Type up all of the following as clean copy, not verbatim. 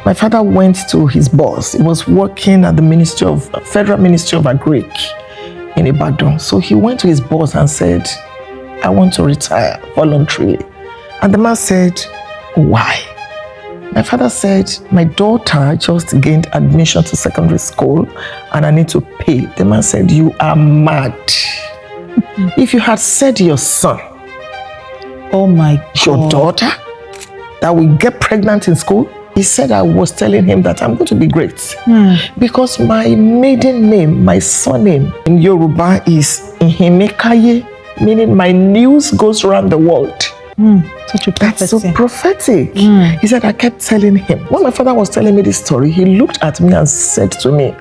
My father went to his boss. He was working at the Federal Ministry of Agric in Ibadan. So he went to his boss and said, I want to retire voluntarily. And the man said, why? My father said, my daughter just gained admission to secondary school and I need to pay. The man said, you are mad. If you had said your son, oh my God, your daughter that will get pregnant in school, he said I was telling him that I'm going to be great. Because my maiden name, my surname in Yoruba is Ihimekaye, meaning my news goes around the world. Such a prophecy. That's so prophetic. He said, I kept telling him. When my father was telling me this story, he looked at me and said to me,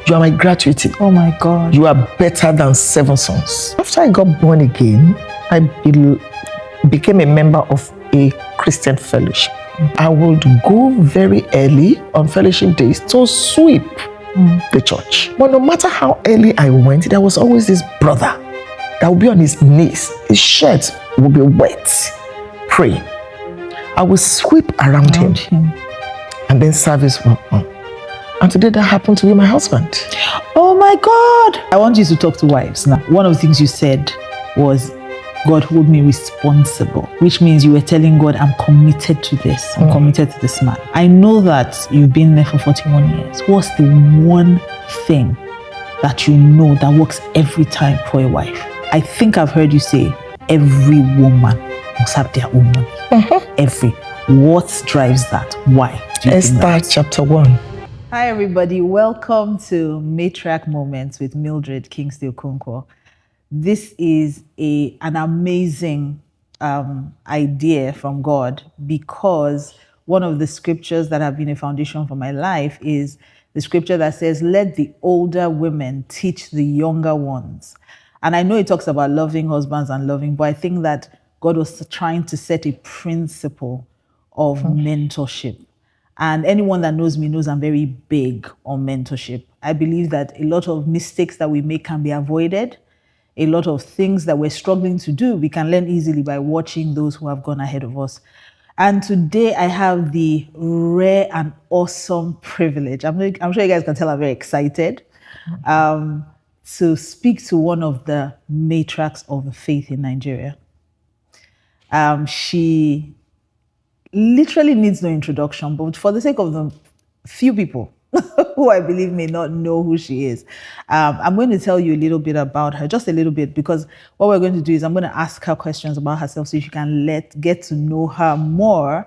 you are my gratuity. Oh my God. You are better than 7 sons. After I got born again, I became a member of a Christian fellowship. I would go very early on fellowship days to sweep the church. But no matter how early I went, there was always this brother that would be on his knees. His shirt would be wet, praying. I would sweep around him. And then service will on. And today that happened to be my husband. Oh my God. I want you to talk to wives now. One of the things you said was, God hold me responsible, which means you were telling God, I'm committed to this. I'm committed to this man. I know that you've been there for 41 years. What's the one thing that you know that works every time for a wife? I think I've heard you say, every woman must have their own money. Every. What drives that? Why do you think that? Esther chapter 1. Hi everybody, welcome to Matriarch Moments with Mildred Kingsley-Okonkwo. This is an amazing idea from God, because one of the scriptures that have been a foundation for my life is the scripture that says, let the older women teach the younger ones. And I know it talks about loving husbands and loving, but I think that God was trying to set a principle of mentorship. And anyone that knows me knows I'm very big on mentorship. I believe that a lot of mistakes that we make can be avoided. A lot of things that we're struggling to do, we can learn easily by watching those who have gone ahead of us. And today I have the rare and awesome privilege. I'm sure you guys can tell I'm very excited to speak to one of the matriarchs of the faith in Nigeria. She literally needs no introduction, but for the sake of the few people who I believe may not know who she is, I'm going to tell you a little bit about her, just a little bit, because what we're going to do is I'm going to ask her questions about herself so you can get to know her more,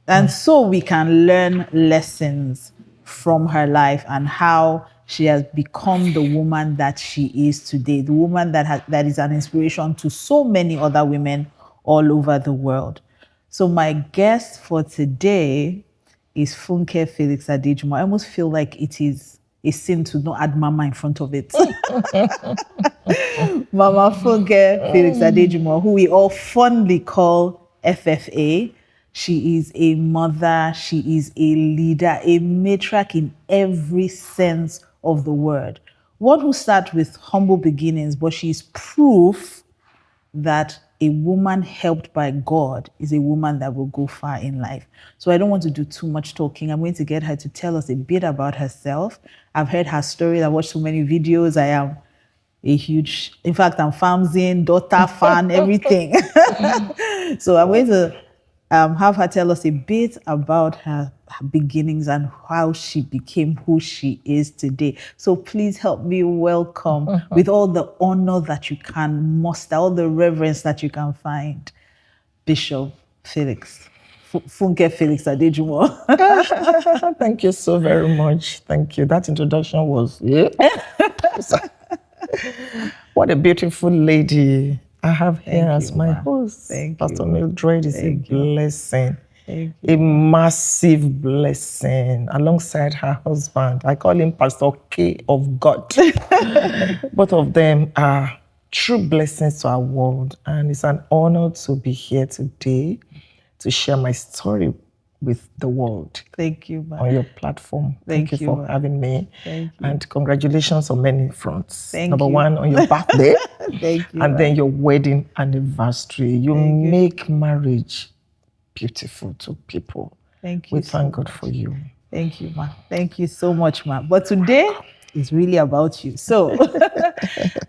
and so we can learn lessons from her life and how she has become the woman that she is today, the woman that is an inspiration to so many other women all over the world. So my guest for today is Funke Felix-Adejumo. I almost feel like it is a sin to not add mama in front of it. Mama Funke Felix-Adejumo, who we all fondly call FFA. She is a mother, she is a leader, a matriarch in every sense of the word. One who starts with humble beginnings, but she's proof that a woman helped by God is a woman that will go far in life. So I don't want to do too much talking. I'm going to get her to tell us a bit about herself. I've heard her story. I watched so many videos. I am a huge, in fact, I'm Famzin, daughter, fan, everything. So I'm going to have her tell us a bit about her beginnings and how she became who she is today. So please help me welcome, with all the honor that you can muster, all the reverence that you can find, Bishop Felix, Funke Felix-Adejumo. Thank you so very much. Thank you. That introduction was, what a beautiful lady I have here as my host. Pastor Mildred is a blessing. A massive blessing alongside her husband. I call him Pastor K of God. Both of them are true blessings to our world, and it's an honor to be here today to share my story with the world. Thank you, ma. On your platform. Thank you for having me. Thank you. And congratulations on many fronts. Thank Number you. one, on your birthday. Thank you. And then your wedding anniversary. You make marriage beautiful to people. Thank you. We thank God for you. Thank you, ma. Thank you so much, ma. But today is really about you. So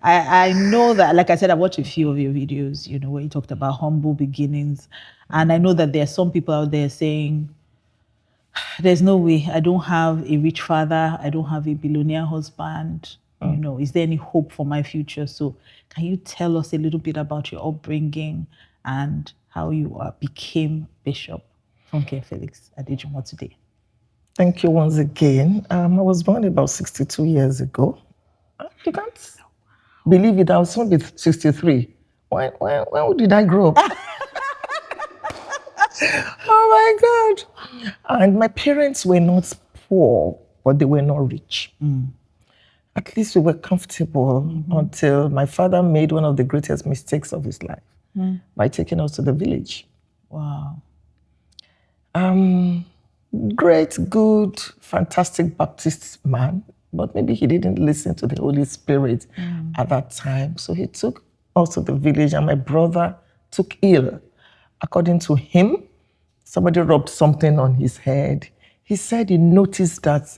I know that, like I said, I watched a few of your videos, where you talked about humble beginnings. And I know that there are some people out there saying, there's no way, I don't have a rich father, I don't have a billionaire husband. Is there any hope for my future? So can you tell us a little bit about your upbringing and how you became Bishop Funke Felix-Adejumo today? Thank you once again. I was born about 62 years ago. You can't believe it, I'll soon be 63. When did I grow up? Oh my God. And my parents were not poor, but they were not rich. At least we were comfortable until my father made one of the greatest mistakes of his life by taking us to the village. Wow. Great, good, fantastic Baptist man, but maybe he didn't listen to the Holy Spirit at that time. So he took us to the village, and my brother took ill. According to him, somebody rubbed something on his head. He said he noticed that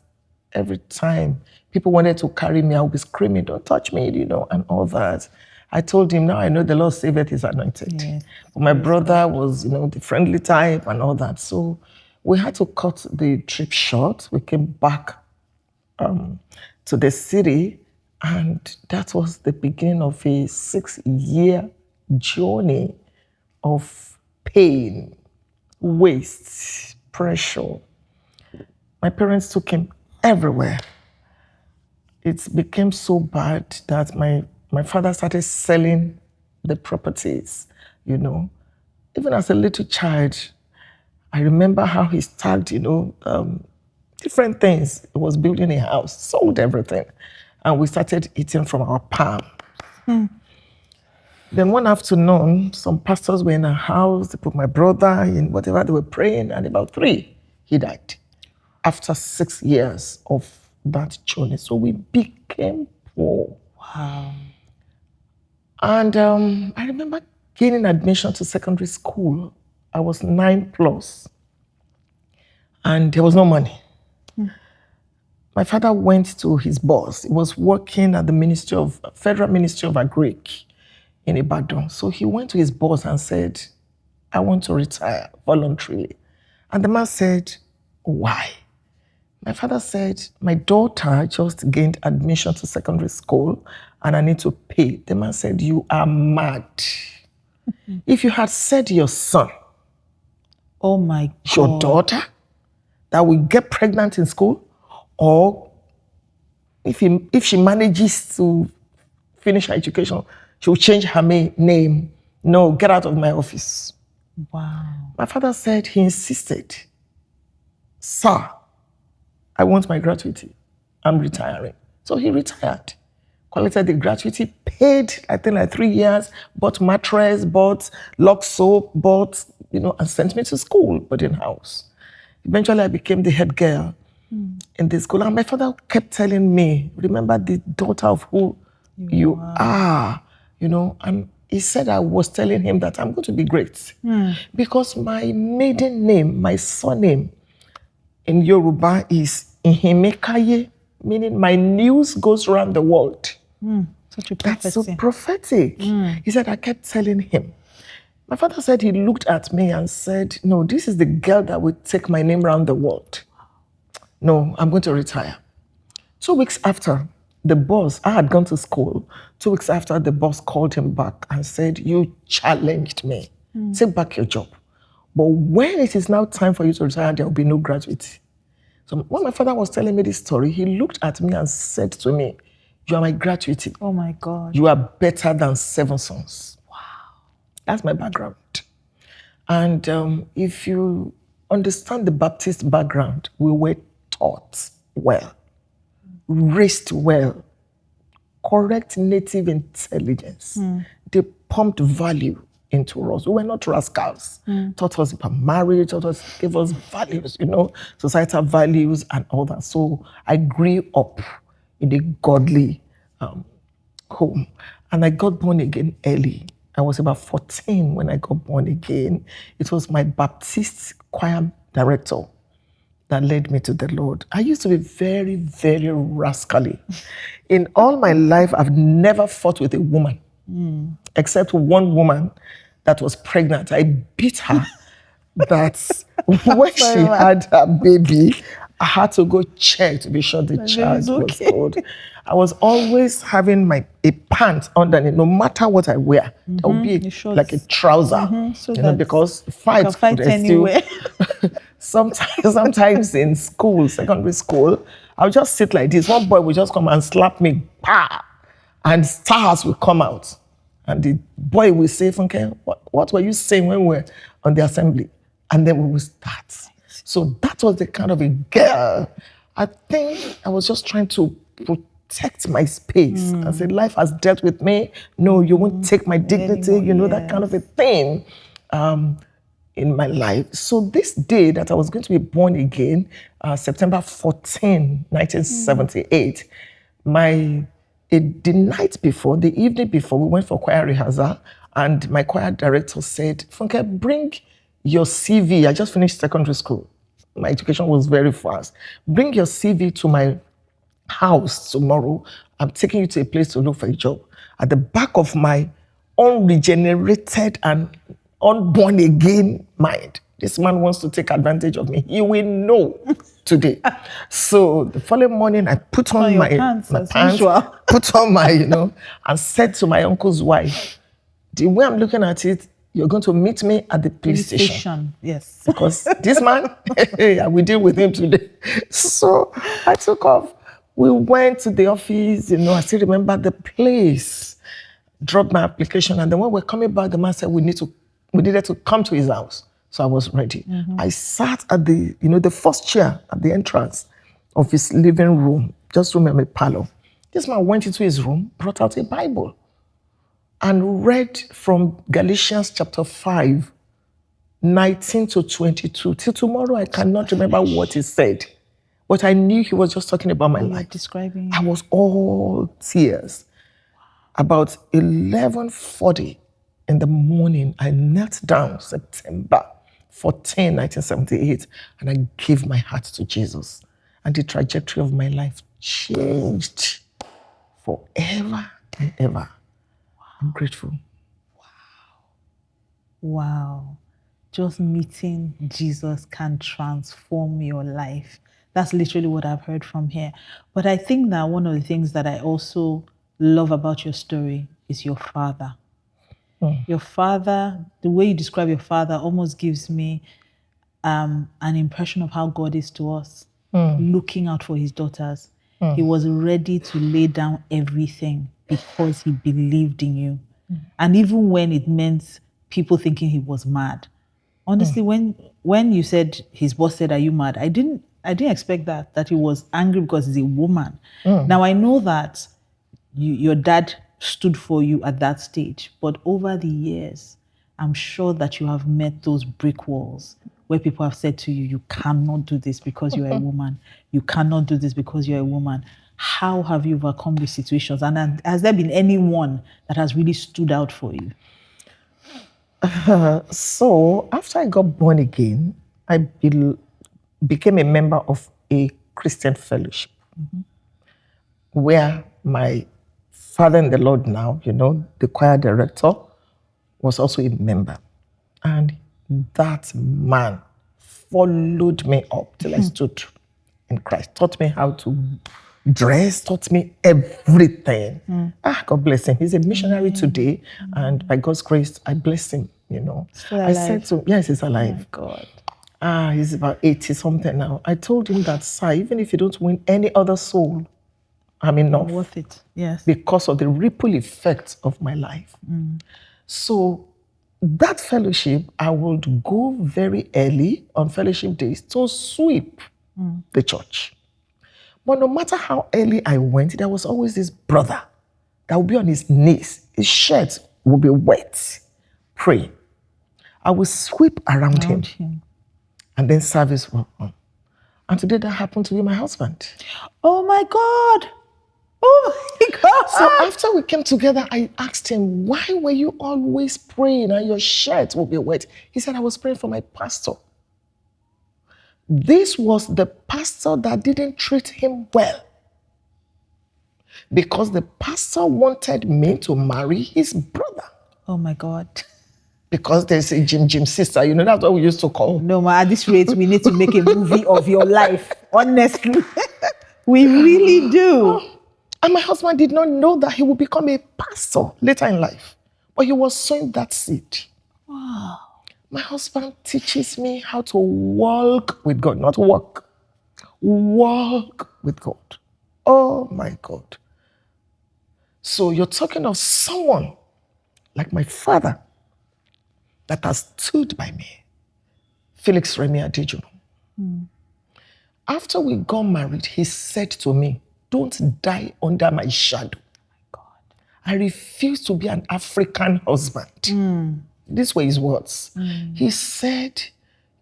every time people wanted to carry me, I would be screaming, "Don't touch me," and all that. I told him, now I know the Lord saveth his anointed. Yes. But my brother was, the friendly type and all that. So we had to cut the trip short. We came back to the city, and that was the beginning of a 6-year journey of pain, waste, pressure. My parents took him everywhere. It became so bad that my father started selling the properties, Even as a little child, I remember how he started, different things. He was building a house, sold everything, and we started eating from our palm. Then one afternoon, some pastors were in a house. They put my brother in whatever they were praying, and about 3, he died after 6 years of that journey. So we became poor. Wow. And I remember gaining admission to secondary school. I was 9+, and there was no money. My father went to his boss. He was working at the Federal Ministry of Agric in Ibadan. So he went to his boss and said, "I want to retire voluntarily." And the man said, "Why?" My father said, "My daughter just gained admission to secondary school and I need to pay." The man said, "You are mad. If you had said your son, oh my God, your daughter that will get pregnant in school, or if she manages to finish her education, she'll change her name. No, get out of my office." Wow. My father said, he insisted, "Sir, I want my gratuity. I'm retiring." So he retired, collected the gratuity, paid, I think like 3 years, bought mattress, bought Lux soap, bought, and sent me to school, boarding house. Eventually, I became the head girl in the school. And my father kept telling me, "Remember the daughter of who you are," and he said I was telling him that I'm going to be great. Because my maiden name, my surname in Yoruba is Ihimekaye, meaning my news goes around the world. Such a prophecy. That's so prophetic. He said, I kept telling him. My father said he looked at me and said, "No, this is the girl that will take my name around the world. No, I'm going to retire." 2 weeks after, the boss, I had gone to school. 2 weeks after, the boss called him back and said, "You challenged me. Take back your job. But when it is now time for you to retire, there will be no gratuity." So when my father was telling me this story, he looked at me and said to me, "You are my gratuity. Oh my God. You are better than 7 sons." Wow. That's my background. And if you understand the Baptist background, we were taught well, raised well, correct native intelligence. They pumped value into us. We were not rascals. Taught us about marriage, gave us values, societal values and all that. So I grew up in a godly home. And I got born again early. I was about 14 when I got born again. It was my Baptist choir director that led me to the Lord. I used to be very, very rascally. In all my life, I've never fought with a woman, except one woman that was pregnant. I beat her. That when she had her baby, I had to go check to be sure the child was good. I was always having a pant underneath, no matter what I wear. There would be like a trouser, so because fights fight anywhere. Sometimes in school, secondary school, I would just sit like this. One boy would just come and slap me, and stars would come out. And the boy will say, Funke, what were you saying when we were on the assembly? And then we will start. So that was the kind of a girl. I think I was just trying to protect my space. I said, life has dealt with me. No, you won't take my dignity, that kind of a thing in my life. So this day that I was going to be born again, September 14, 1978, the night before, the evening before, we went for choir rehearsal, and my choir director said, Funke, bring your CV. I just finished secondary school. My education was very fast. Bring your CV to my house tomorrow. I'm taking you to a place to look for a job. At the back of my unregenerated and unborn again mind, this man wants to take advantage of me. He will know today. So the following morning, I put on my pants, put on my, and said to my uncle's wife, the way I'm looking at it, you're going to meet me at the police station. Yes. Because this man, we deal with him today. So I took off. We went to the office, I still remember the place, dropped my application. And then when we're coming back, the man said we needed to come to his house. So I was ready. I sat at the first chair at the entrance of his living room, just remember parlor. This man went into his room, brought out a Bible, and read from Galatians chapter 5, 19 to 22. Till tomorrow, I cannot remember what he said. But I knew he was just talking about my life. Describing. I was all tears. About 11:40 in the morning, I knelt down, September 14, 1978, and I gave my heart to Jesus. And the trajectory of my life changed forever and ever. I'm grateful. Wow. Just meeting Jesus can transform your life. That's literally what I've heard from here. But I think that one of the things that I also love about your story is your father. Your father, the way you describe your father almost gives me an impression of how God is to us, looking out for his daughters. He was ready to lay down everything because he believed in you. And even when it meant people thinking he was mad. Honestly, when you said, his boss said, are you mad? I didn't expect that he was angry because he's a woman. Now I know that your dad stood for you at that stage, but over the years, I'm sure that you have met those brick walls where people have said to you, you cannot do this because you're a woman. You cannot do this because you're a woman. How have you overcome these situations? And has there been anyone that has really stood out for you? So after I got born again, I became a member of a Christian fellowship where my father in the Lord now, the choir director, was also a member. And that man followed me up till I stood in Christ, taught me how to dress, taught me everything. God bless him. He's a missionary today, and by God's grace, I bless him, Still alive. I said to him, yes, he's alive. Oh God. He's about 80 something now. I told him that, sir, even if you don't win any other soul, I'm enough. Worth it, yes. Because of the ripple effect of my life. So that fellowship, I would go very early on fellowship days to sweep the church. But no matter how early I went, there was always this brother that would be on his knees. His shirt would be wet, praying. I would sweep around him. And then service will on. And today that happened to be my husband. Oh my God. Oh my God. So after we came together, I asked him, why were you always praying and your shirt will be wet? He said, I was praying for my pastor. This was the pastor that didn't treat him well, because the pastor wanted me to marry his brother. Oh my God. Because there's a Jim sister, that's what we used to call. No, ma, at this rate, we need to make a movie of your life. Honestly, we really do. And my husband did not know that he would become a pastor later in life, but he was sowing that seed. Wow. My husband teaches me how to walk with God, not walk. Walk with God. Oh my God. So you're talking of someone like my father that has stood by me, Felix-Adejumo. After we got married, he said to me, don't die under my shadow. God. I refuse to be an African husband. These were his words. He said,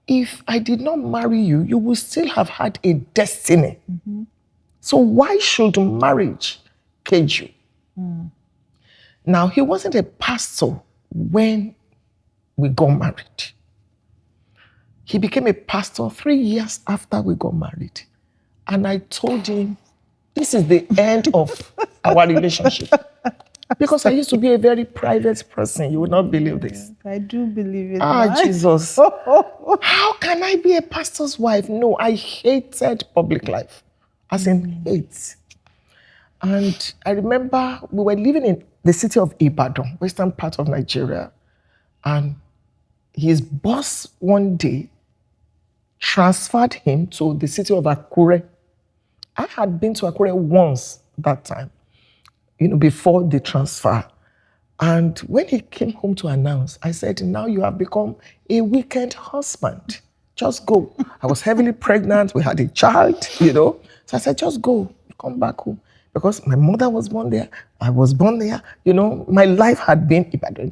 if I did not marry you, you will still have had a destiny. So why should marriage cage you? Now, he wasn't a pastor when we got married. He became a pastor 3 years after we got married. And I told him, this is the end of our relationship. Because I used to be a very private person. You would not believe this. I do believe it. Jesus. How can I be a pastor's wife? No, I hated public life. As in hate. And I remember we were living in the city of Ibadan, western part of Nigeria. And his boss one day transferred him to the city of Akure. I had been to Akure once that time, before the transfer. And when he came home to announce, I said, now you have become a weekend husband. Just go. I was heavily pregnant. We had a child, So I said, just go. Come back home. Because my mother was born there. I was born there. My life had been Ibadan.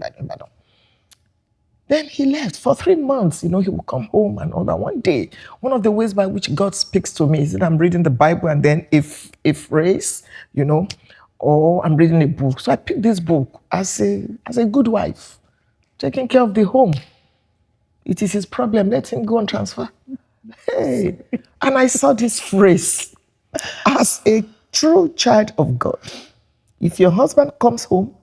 Then he left for 3 months. He would come home and all that. One day, one of the ways by which God speaks to me is that I'm reading the Bible and then a phrase, or I'm reading a book. So I picked this book as a good wife, taking care of the home. It is his problem. Let him go and transfer. Hey. And I saw this phrase as a true child of God. If your husband comes home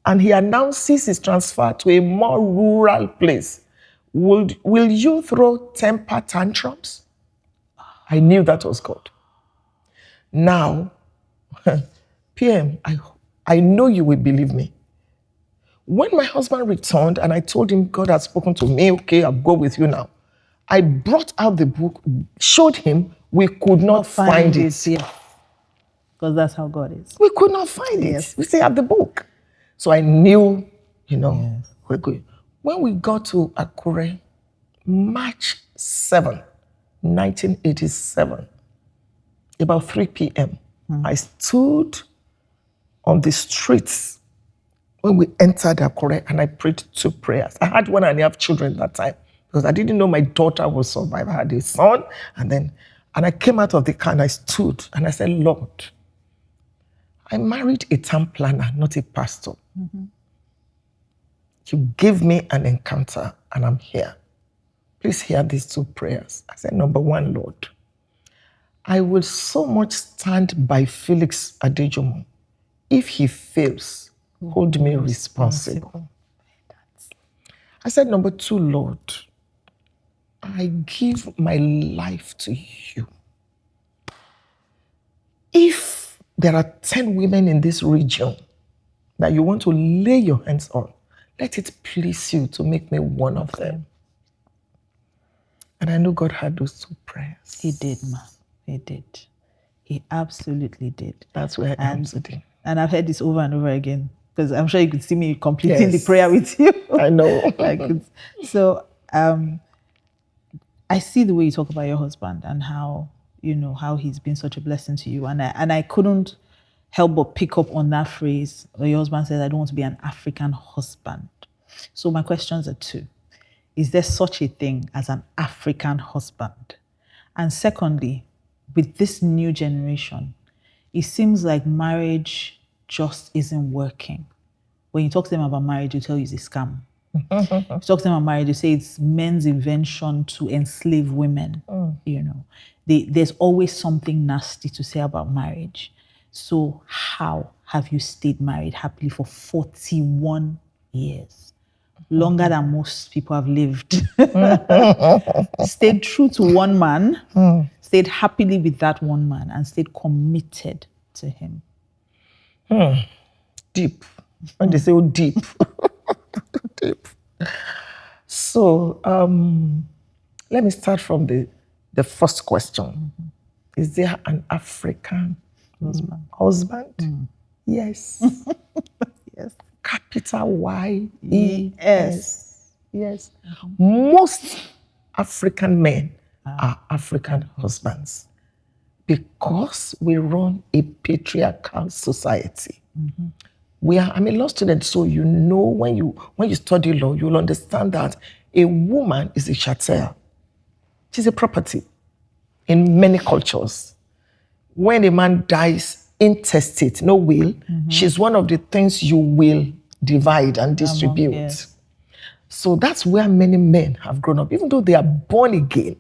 and he announces his transfer to a more rural place, will you throw temper tantrums? I knew that was God. Now, PM, I know you will believe me. When my husband returned and I told him God had spoken to me, okay, I'll go with you now. I brought out the book, showed him, we could not find it. Yeah. Because that's how God is. We could not find it. We still have the book. So I knew, we're good. When we got to Akure, March 7, 1987, about 3 p.m., I stood on the streets when we entered Akure and I prayed 2 prayers. I had 1.5 children that time because I didn't know my daughter would survive. I had a son and I came out of the car and I stood and I said, Lord, I married a town planner, not a pastor. You gave me an encounter and I'm here. Please hear these 2 prayers. I said, number 1, Lord, I will so much stand by Felix-Adejumo. If he fails, hold me responsible. I said, number 2, Lord, I give my life to you. If there are 10 women in this region that you want to lay your hands on, let it please you to make me one of them. And I know God had those 2 prayers. He did, ma. He did. He absolutely did. That's where I am today. And I've heard this over and over again because I'm sure you could see me completing the prayer with you. I know. So I see the way you talk about your husband and how, how he's been such a blessing to you. And I couldn't help but pick up on that phrase where your husband says, I don't want to be an African husband. So my questions are 2. Is there such a thing as an African husband? And secondly, with this new generation, it seems like marriage just isn't working. When you talk to them about marriage, they tell you it's a scam. If you talk to them about marriage, they say it's men's invention to enslave women. You know, there's always something nasty to say about marriage. So how have you stayed married happily for 41 years? Longer than most people have lived. Stayed true to one man, stayed happily with that one man, and stayed committed to him. Deep. When they say, oh, deep. Deep. So, let me start from the first question. Is there an African husband? Yes. Yes. Capital Y-E-S. Yes. Most African men are African husbands because we run a patriarchal society. I'm a law student, so you know when you study law, you'll understand that a woman is a chattel. She's a property in many cultures. When a man dies intestate, no will, she's one of the things you will divide and distribute. Yes. So that's where many men have grown up, even though they are born again.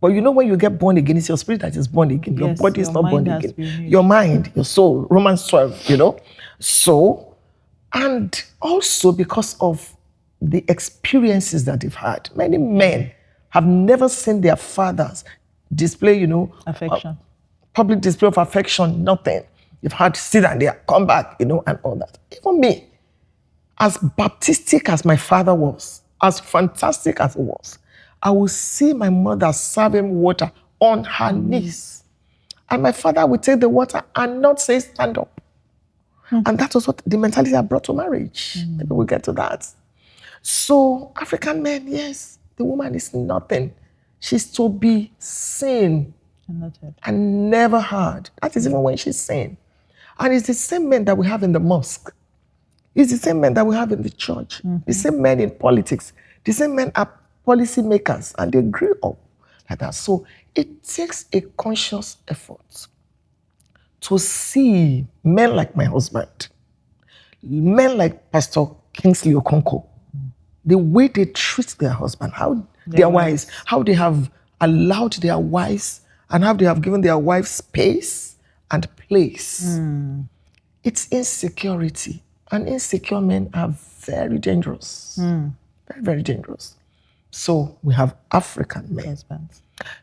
But you know when you get born again, it's your spirit that is born again. Your body is not born again. Your mind, your soul, Romans 12, you know. So, and also because of the experiences that they've had, many men have never seen their fathers display, Affection. Public display of affection, nothing. You've had to sit and there, come back, and all that. Even me, as Baptistic as my father was, as fantastic as he was, I will see my mother serving water on her knees. And my father would take the water and not say, stand up. And that was what the mentality I brought to marriage. Maybe we'll get to that. So, African men, yes, the woman is nothing. She's to be seen and never heard. That is even when she's seen. And it's the same men that we have in the mosque. It's the same men that we have in the church. The same men in politics. The same men are policy makers, and they grew up like that. So it takes a conscious effort to see men like my husband, men like Pastor Kingsey-OKonkwo, the way they treat their husband, how their wives, how they have allowed their wives and how they have given their wives space and place. It's insecurity. And insecure men are very dangerous. Very, very dangerous. So we have African men. Husbands.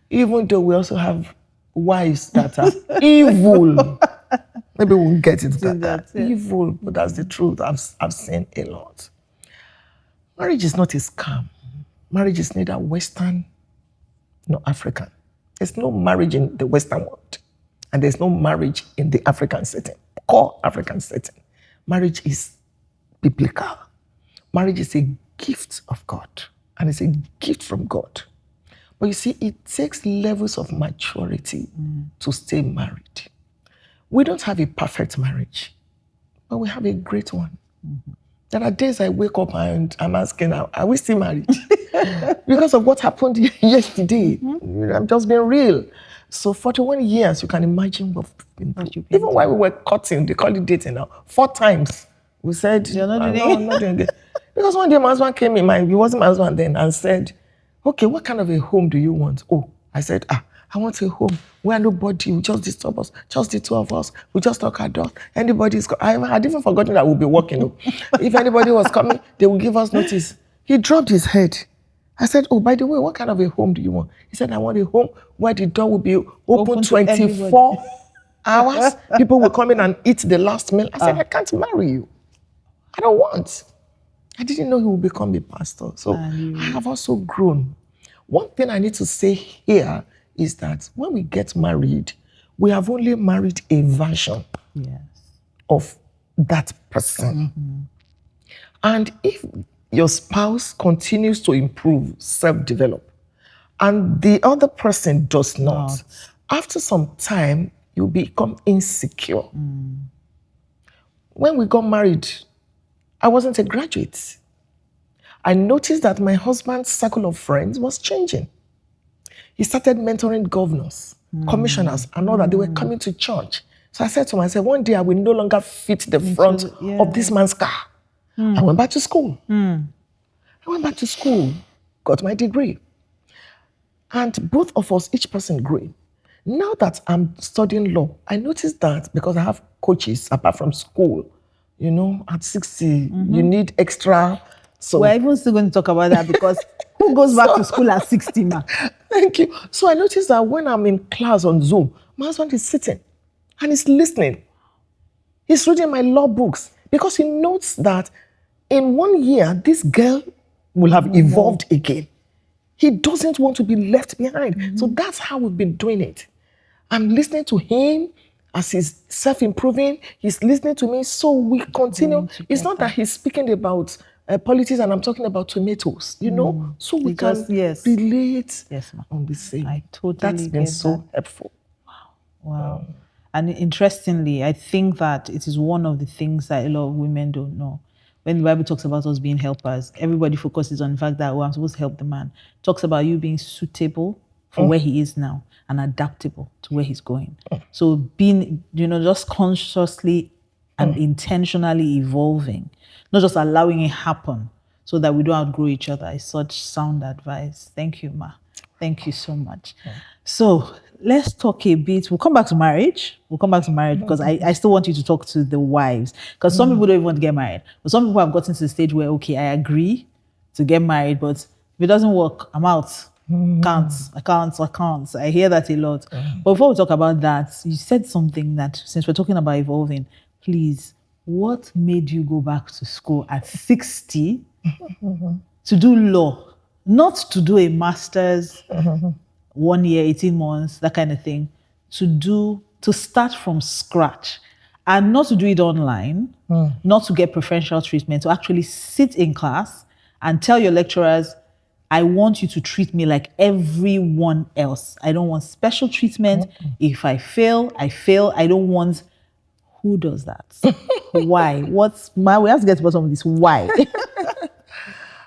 Even though we also have wives that are evil. Maybe we'll get into that. Evil, but that's the truth. I've seen a lot. Marriage is not a scam. Marriage is neither Western nor African. There's no marriage in the Western world. And there's no marriage in the African setting, core African setting. Marriage is biblical. Marriage is a gift of God. And it's a gift from God. But you see, it takes levels of maturity to stay married. We don't have a perfect marriage, but we have a great one. There are days I wake up and I'm asking, are we still married? Because of what happened yesterday. I'm just being real. So 41 years, you can imagine what we've been through. Even while we were cutting, they call it dating now, 4 times. We said, You're not doing no, I'm not doing it. Because one day my husband came in, he wasn't my husband then, and said, okay, what kind of a home do you want? Oh, I said, I want a home where nobody will just disturb us, just the two of us. We just knock our door. Anybody's I had even forgotten that we'll be working. If anybody was coming, they will give us notice. He dropped his head. I said, oh, by the way, what kind of a home do you want? He said, I want a home where the door will be open 24 hours. People will come in and eat the last meal. I said, I can't marry you. I don't want. I didn't know he would become a pastor. So I have also grown. One thing I need to say here is that when we get married, we have only married a version of that person. And if your spouse continues to improve, self-develop, and the other person does not, after some time, you become insecure. When we got married, I wasn't a graduate. I noticed that my husband's circle of friends was changing. He started mentoring governors, commissioners, and all that. They were coming to church. So I said to myself, one day I will no longer fit the front of this man's car. I went back to school. I went back to school, got my degree. And both of us, each person grew. Now that I'm studying law, I noticed that because I have coaches apart from school, at 60, you need extra. So We're even still going to talk about that because who goes back to school at 60, ma? Thank you. So I noticed that when I'm in class on Zoom, my husband is sitting and he's listening. He's reading my law books because he notes that in 1 year, this girl will have evolved again. He doesn't want to be left behind. So that's how we've been doing it. I'm listening to him as he's self-improving. He's listening to me. So we continue. It's not that he's speaking about politics and I'm talking about tomatoes, So we can relate on the same. I totally That's been so helpful. Wow. And interestingly, I think that it is one of the things that a lot of women don't know. When the Bible talks about us being helpers, everybody focuses on the fact that, I'm supposed to help the man. It talks about you being suitable for where he is now and adaptable to where he's going. So being, just consciously and intentionally evolving, not just allowing it happen so that we don't outgrow each other is such sound advice. Thank you, Ma. Thank you so much. So let's talk a bit. We'll come back to marriage. Because I still want you to talk to the wives. Because some people don't even want to get married. But some people have gotten to the stage where, okay, I agree to get married, but if it doesn't work, I'm out. I can't. I hear that a lot. But before we talk about that, you said something that, since we're talking about evolving, please, what made you go back to school at 60 to do law? Not to do a master's, 1 year, 18 months, that kind of thing, to start from scratch and not to do it online, not to get preferential treatment, to actually sit in class and tell your lecturers, I want you to treat me like everyone else. I don't want special treatment. If I fail, I fail. I don't want... Who does that? Why? We have to get to the bottom of this. Why?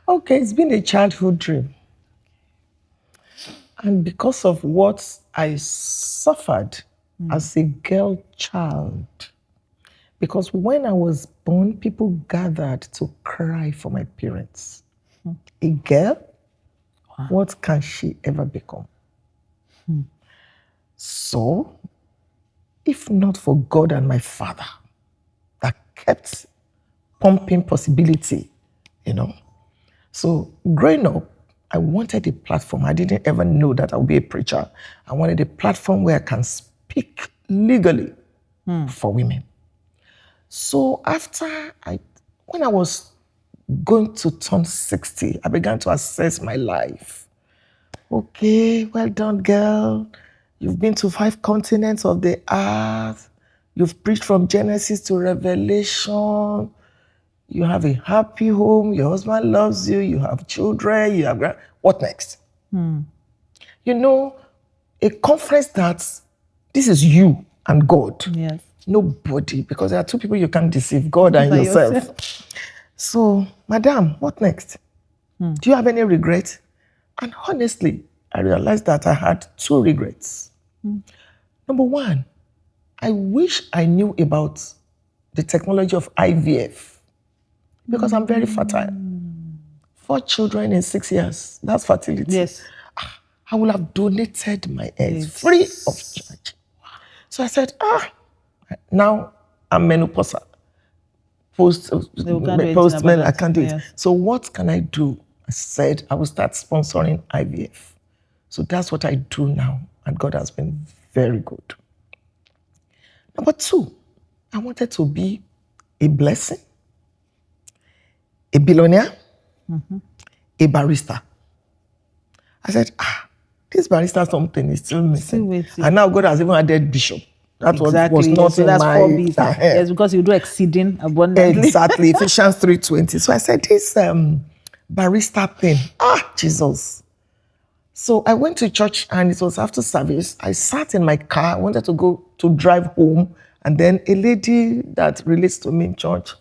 Okay, it's been a childhood dream. And because of what I suffered as a girl child, because when I was born, people gathered to cry for my parents. A girl, what can she ever become? So, if not for God and my father that kept pumping possibility, So growing up, I wanted a platform. I didn't ever know that I would be a preacher. I wanted a platform where I can speak legally for women. So when I was going to turn 60, I began to assess my life. Okay, well done, girl. You've been to 5 continents of the earth. You've preached from Genesis to Revelation. You have a happy home. Your husband loves you. You have children. You have... What next? A conference that this is you and God. Yes. Nobody, because there are 2 people you can't deceive, God and yourself. So, madam, what next? Do you have any regret? And honestly, I realized that I had 2 regrets. Number 1, I wish I knew about the technology of IVF because I'm very fertile. 4 children in 6 years, that's fertility. Yes. I would have donated my eggs free of charge. So I said, now I'm menopausal. Post-men, I can't do it. Yes. So what can I do? I said I will start sponsoring IVF. So that's what I do now. And God has been very good. Number 2, I wanted to be a blessing, a billionaire, a barrister. I said, this barrister something is still missing. And now God has even added bishop. That was not so in that's my... 4 B's. Yes, because you do exceeding abundantly. Exactly. Ephesians 3:20. So I said, this barrister thing, Jesus. So I went to church and it was after service. I sat in my car. I wanted to go to drive home. And then a lady that relates to me in church,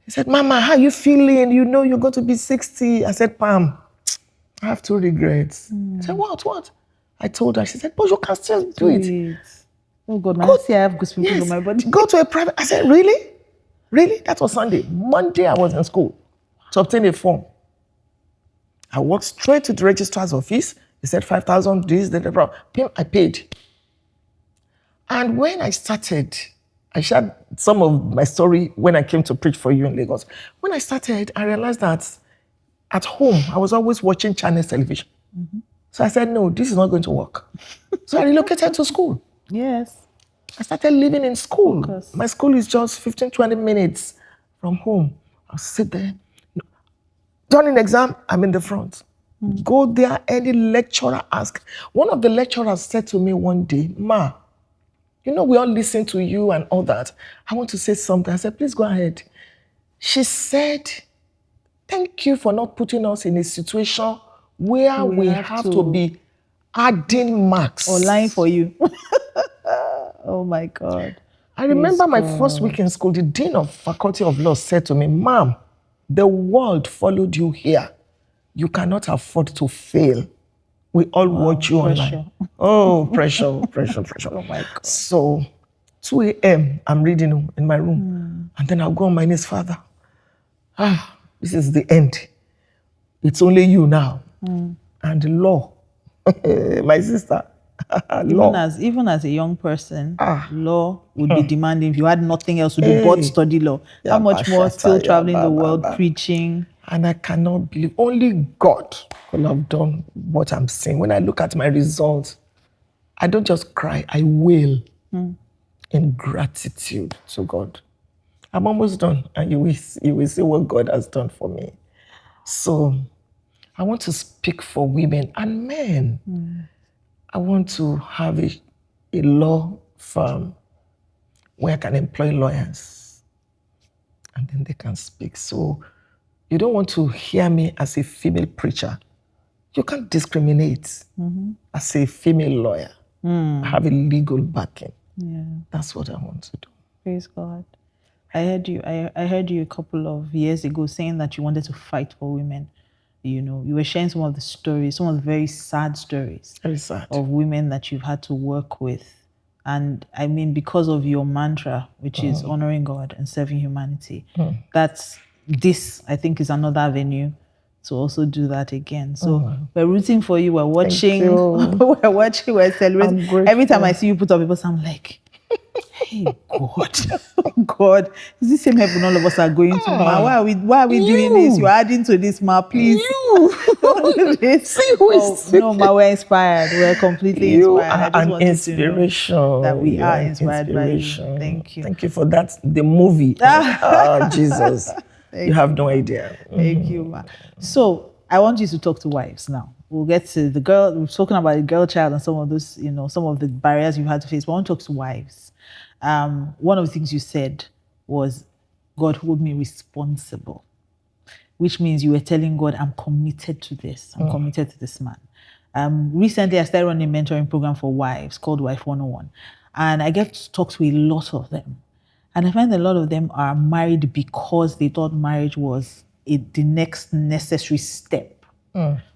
he said, Mama, how you feeling? You're going to be 60. I said, Pam, I have 2 regrets. I said, what? I told her. She said, but you can still do it. Oh God, man, see I have good people in my body. Go to a private. I said, really? Really? That was Sunday. Monday, I was in school to obtain a form. I walked straight to the registrar's office. He said 5,000, this, that. I paid. And when I started, I shared some of my story when I came to preach for you in Lagos. When I started, I realized that at home, I was always watching Chinese television. So I said, no, this is not going to work. So I relocated to school. Yes. I started living in school. Focus. My school is just 15, 20 minutes from home. I'll sit there. During exam, I'm in the front. Go there, any lecturer ask. One of the lecturers said to me one day, Ma, you know, we all listen to you and all that. I want to say something. I said, please go ahead. She said, thank you for not putting us in a situation where we have to be adding marks. Or lying for you. Oh my God. I remember my first week in school, the Dean of Faculty of Law said to me, Ma'am, the world followed you here. You cannot afford to fail. We all watch you online. Oh, pressure. Oh my God. So, 2 a.m., I'm reading in my room. And then I'll go on my knees, Father. This is the end. It's only you now. And the law. My sister. Law. Even as a young person, law would be demanding if you had nothing else to do but study law. How much more still traveling the world preaching? And I cannot believe only God could have done what I'm saying. When I look at my results, I don't just cry, I wail in gratitude to God. I'm almost done, and you will see what God has done for me. So I want to speak for women and men. I want to have a law firm where I can employ lawyers and then they can speak. So you don't want to hear me as a female preacher. You can't discriminate as a female lawyer. I have a legal backing. Yeah. That's what I want to do. Praise God. I heard you a couple of years ago saying that you wanted to fight for women. You know, you were sharing some of the stories, some of the very sad stories of women that you've had to work with. And I mean, because of your mantra, which is honoring God and serving humanity, this, I think, is another avenue to also do that again. So we're rooting for you. We're watching. We're watching. We're celebrating. Every time I see you put up papers, I'm like, hey, God. God, is this same heaven all of us are going to? Ma? Why are we doing this? You're adding to this, Ma, please. Don't do this. See who is no, Ma, we're inspired. We're completely inspired. I just want inspiration. You to know that we are inspired by you. Thank you. Thank you for that. The movie. Jesus. You have no idea. Thank you, Ma. So I want you to talk to wives now. We'll get to the girl. We've spoken about the girl child and some of those, some of the barriers you had to face. But I want to talk to wives. One of the things you said was, God hold me responsible, which means you were telling God, I'm committed to this. I'm committed to this man. Recently, I started running a mentoring program for wives called Wife 101. And I get to talk to a lot of them. And I find a lot of them are married because they thought marriage was the next necessary step.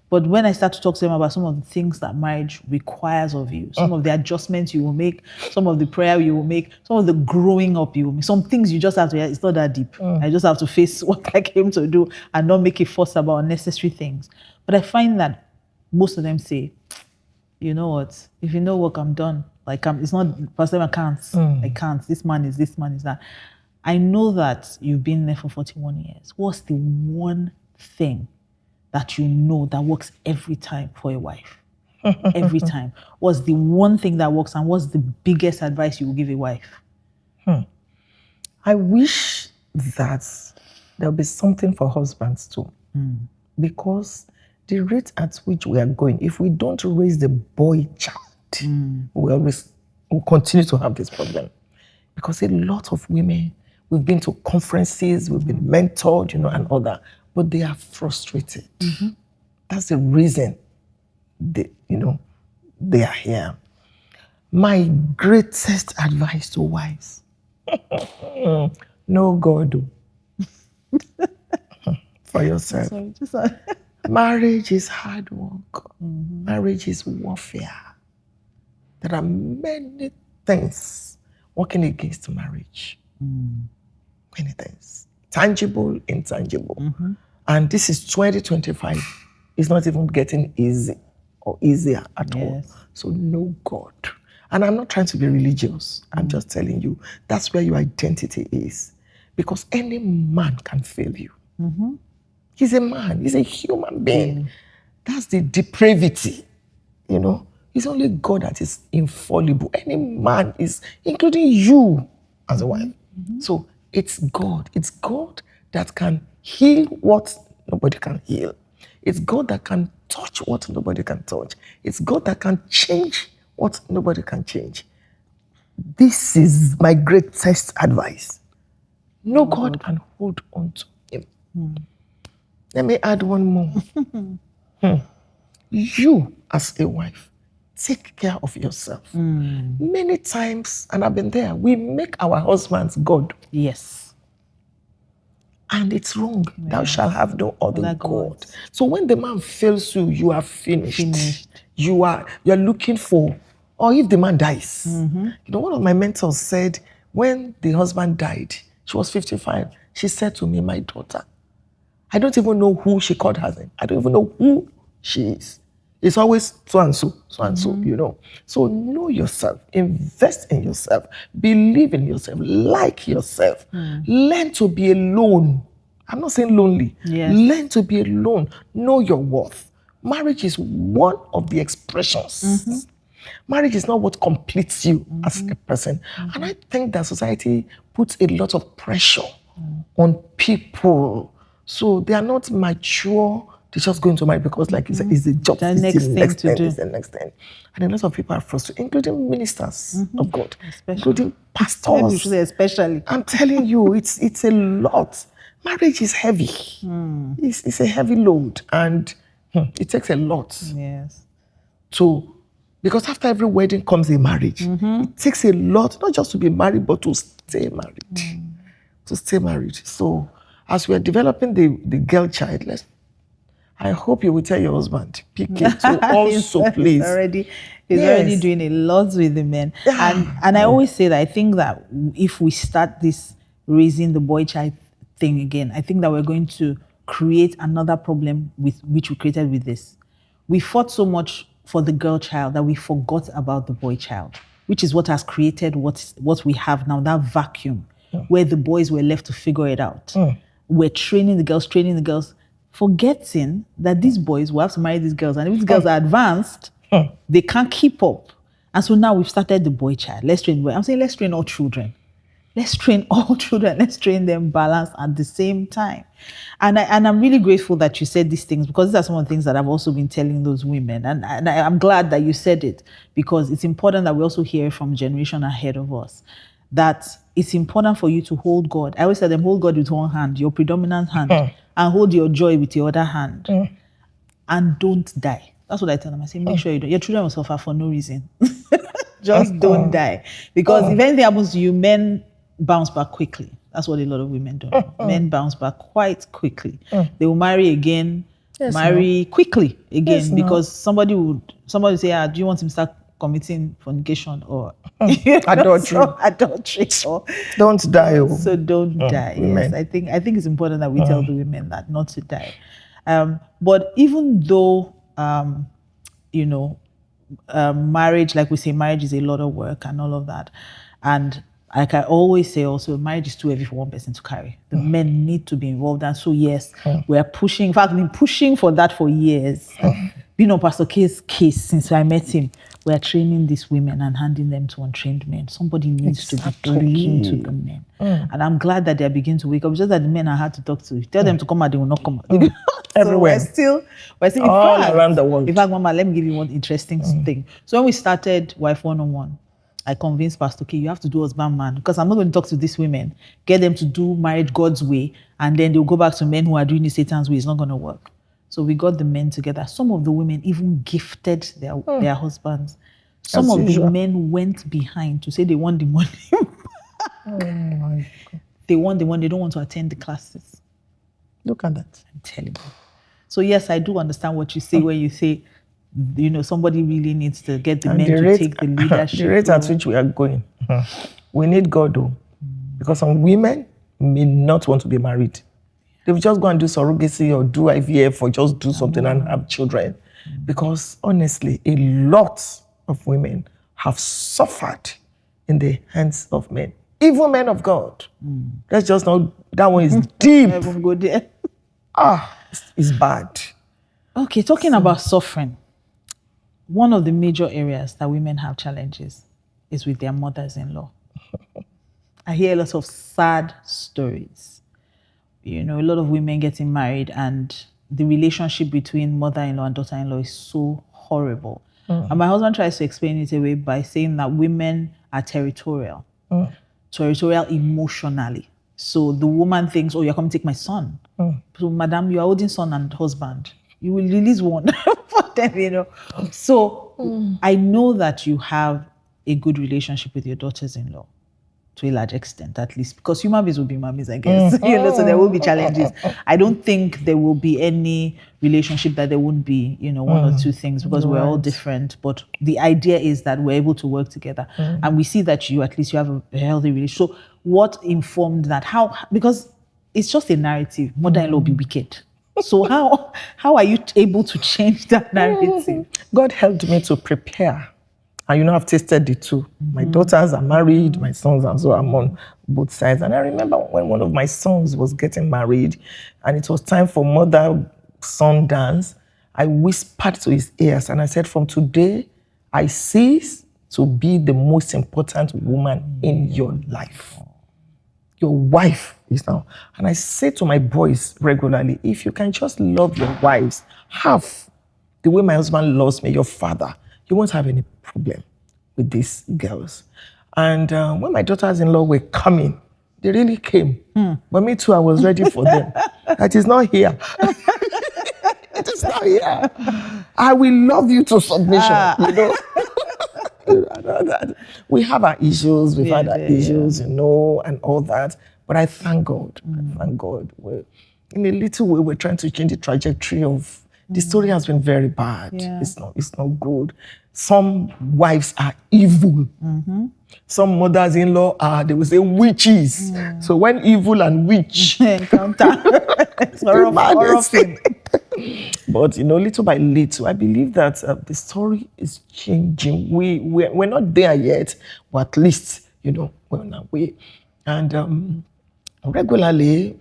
But when I start to talk to them about some of the things that marriage requires of you, some of the adjustments you will make, some of the prayer you will make, some of the growing up you will make, some things you just have to, it's not that deep. I just have to face what I came to do and not make a fuss about unnecessary things. But I find that most of them say, you know what, if you know work, I'm done. Like, it's not, Pastor, I can't. I can't. This man is that. I know that you've been there for 41 years. What's the one thing that you know that works every time for a wife? Every time. What's the one thing that works, and what's the biggest advice you will give a wife? I wish that there'll be something for husbands too. Because the rate at which we are going, if we don't raise the boy child, we'll continue to have this problem. Because a lot of women, we've been to conferences, we've been mentored, and all that, but they are frustrated. That's the reason they are here. My greatest advice to wives, know God for yourself. Marriage is hard work. Marriage is warfare. There are many things working against marriage. Many things. Tangible, intangible. And this is 2025. It's not even getting easy or easier at all. So know God. And I'm not trying to be religious. I'm just telling you, that's where your identity is. Because any man can fail you. He's a man. He's a human being. That's the depravity, you know. It's only God that is infallible. Any man is, including you as a wife. So it's God. It's God that can heal what nobody can heal. It's God that can touch what nobody can touch. It's God that can change what nobody can change. This is my greatest advice. Know God and hold on to Him. Let me add one more. You, as a wife, take care of yourself. Many times, and I've been there, we make our husbands God. Yes. And it's wrong. Yes. Thou shalt have no other God. So when the man fails you, you are finished. You're looking for, or if the man dies. You know, one of my mentors said, when the husband died, she was 55, she said to me, my daughter, I don't even know who she called her name. I don't even know who she is. It's always so and so, you know. So know yourself, invest in yourself, believe in yourself, like yourself. Learn to be alone. I'm not saying lonely. Yes. Learn to be alone. Know your worth. Marriage is one of the expressions. Marriage is not what completes you as a person. And I think that society puts a lot of pressure on people. So they are not mature. They're just going to marry because, like you said, it's the job. The next thing to do. It's the next thing. And a lot of people are frustrated, including ministers of God, including pastors. Especially. I'm telling you, it's a lot. Marriage is heavy. It's a heavy load, and it takes a lot. Yes. Because after every wedding comes a marriage. It takes a lot, not just to be married, but to stay married. To stay married. So, as we are developing the girl child, I hope you will tell your husband, PK, to also please. He's already doing a lot with the men. And I always say that I think that if we start this raising the boy child thing again, I think that we're going to create another problem with which we created with this. We fought so much for the girl child that we forgot about the boy child, which is what has created what we have now, that vacuum where the boys were left to figure it out. We're training the girls, forgetting that these boys will have to marry these girls. And if these girls are advanced, they can't keep up. And so now we've started the boy child. Let's train boys. I'm saying let's train all children. Let's train all children. Let's train them balanced at the same time. And I'm really grateful that you said these things, because these are some of the things that I've also been telling those women. And I'm glad that you said it, because it's important that we also hear from generation ahead of us that it's important for you to hold God. I always tell them, hold God with one hand, your predominant hand, and hold your joy with your other hand. And don't die. That's what I tell them. I say, make sure you don't. Your children will suffer for no reason. Just don't die. Because if anything happens to you, men bounce back quickly. That's what a lot of women do. Men bounce back quite quickly. They will marry again, quickly again, because somebody would say, do you want him to start committing fornication or adultery? Or don't die. So don't die. Yes, I think it's important that we tell the women that not to die. But even though marriage, like we say, marriage is a lot of work and all of that, and like I always say also, marriage is too heavy for one person to carry. The men need to be involved. And so yes, we're pushing. In fact, we've been pushing for that for years. Being on Pastor K's case since I met him, we're training these women and handing them to untrained men. Somebody needs to be talking to the men. And I'm glad that they're beginning to wake up. Just that the men are hard to talk to. Tell them to come out, they will not come out. Everywhere. So we're still all around the world. In fact, Mama, let me give you one interesting thing. So when we started Wife 101, I convinced Pastor K, you have to do husband man, because I'm not going to talk to these women, get them to do marriage God's way, and then they'll go back to men who are doing it Satan's way. It's not going to work. So we got the men together. Some of the women even gifted their husbands. Some of the men went behind to say they want the money. My God. They want the money. They don't want to attend the classes. Look at that. I'm telling you. So yes, I do understand what you say when you say, somebody really needs to get the men to take the leadership. The rate at which we are going. We need God, though. Because some women may not want to be married. They will just go and do surrogacy or do IVF or just do something and have children. Because honestly, a lot of women have suffered in the hands of men, even men of God. Let's just know that one is deep. Go there. It's bad. Okay, talking about suffering, one of the major areas that women have challenges is with their mothers-in-law. I hear a lot of sad stories. You know, a lot of women getting married and the relationship between mother-in-law and daughter-in-law is so horrible. And my husband tries to explain it away by saying that women are territorial emotionally. So the woman thinks, oh, you're coming to take my son. So, madam, you are holding son and husband. You will release one for them, you know. So I know that you have a good relationship with your daughters-in-law, to a large extent, at least, because human beings will be mummies, I guess. You know, so there will be challenges. I don't think there will be any relationship that there won't be, you know, one or two things, because we're all different. But the idea is that we're able to work together. And we see that you have a healthy relationship. So what informed that? How? Because it's just a narrative. Mother-in-law be wicked. So how are you able to change that narrative? God helped me to prepare. And you know, I've tasted the two. My daughters are married, my sons, and so I'm on both sides. And I remember when one of my sons was getting married and it was time for mother-son dance, I whispered to his ears and I said, from today, I cease to be the most important woman in your life. Your wife is now. And I say to my boys regularly, if you can just love your wives half the way my husband loves me, your father, you won't have any problem with these girls. And when my daughters-in-law were coming, they really came. But me too, I was ready for them. That is not here. It is not here. I will love you to submission, you know. We have our issues, we've had our issues, you know, and all that. But I thank God. I thank God. In a little way, we're trying to change the trajectory of. The story has been very bad. It's not good. Some wives are evil. Some mothers-in-law are, they will say, witches. So when evil and witch encounter, it's horrible thing. But you know, little by little, I believe that the story is changing. We're not there yet, but at least, you know, we're on our way. And regularly,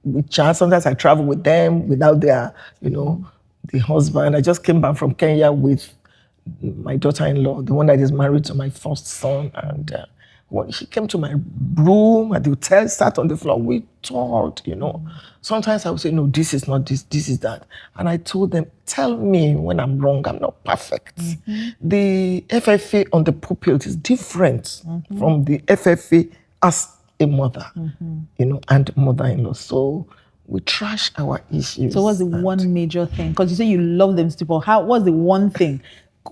we chat. Sometimes I travel with them without their, you know, the husband. I just came back from Kenya with my daughter-in-law, the one that is married to my first son. And when she came to my room at the hotel, sat on the floor, we talked, you know. Sometimes I would say, no, this is not this, this is that. And I told them, tell me when I'm wrong, I'm not perfect. The FFA on the pulpit is different from the FFA as a mother, you know, and mother-in-law. So we trash our issues. So what's the one major thing? Because you say you love them people. What's the one thing?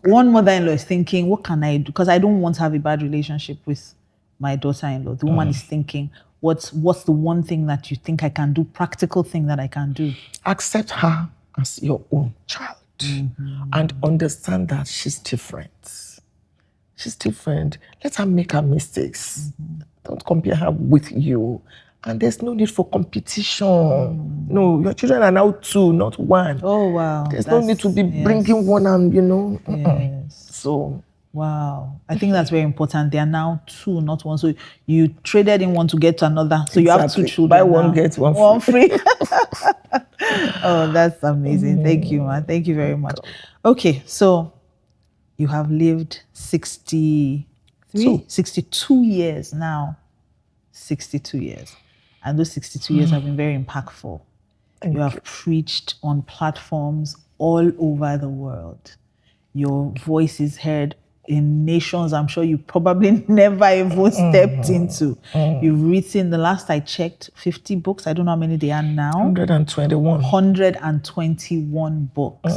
One mother-in-law is thinking, what can I do? Because I don't want to have a bad relationship with my daughter-in-law. The woman is thinking, what's the one thing that you think I can do, practical thing that I can do? Accept her as your own child and understand that she's different. She's different. Let her make her mistakes. Don't compare her with you. And there's no need for competition. No, your children are now 2, not 1. Oh, wow. There's no need to be bringing one and, you know. So. Wow. I think that's very important. They are now 2, not 1. So you traded in one to get to another. So you have 2 children. Buy one, get one free. Oh, that's amazing. Thank you, man. Thank you very much. Okay, so you have lived 62 years now. 62 years. And those 62 years have been very impactful. You have preached on platforms all over the world. Your voice is heard in nations I'm sure you probably never even stepped into. You've written, the last I checked, 50 books. I don't know how many they are now. 121. 121 books.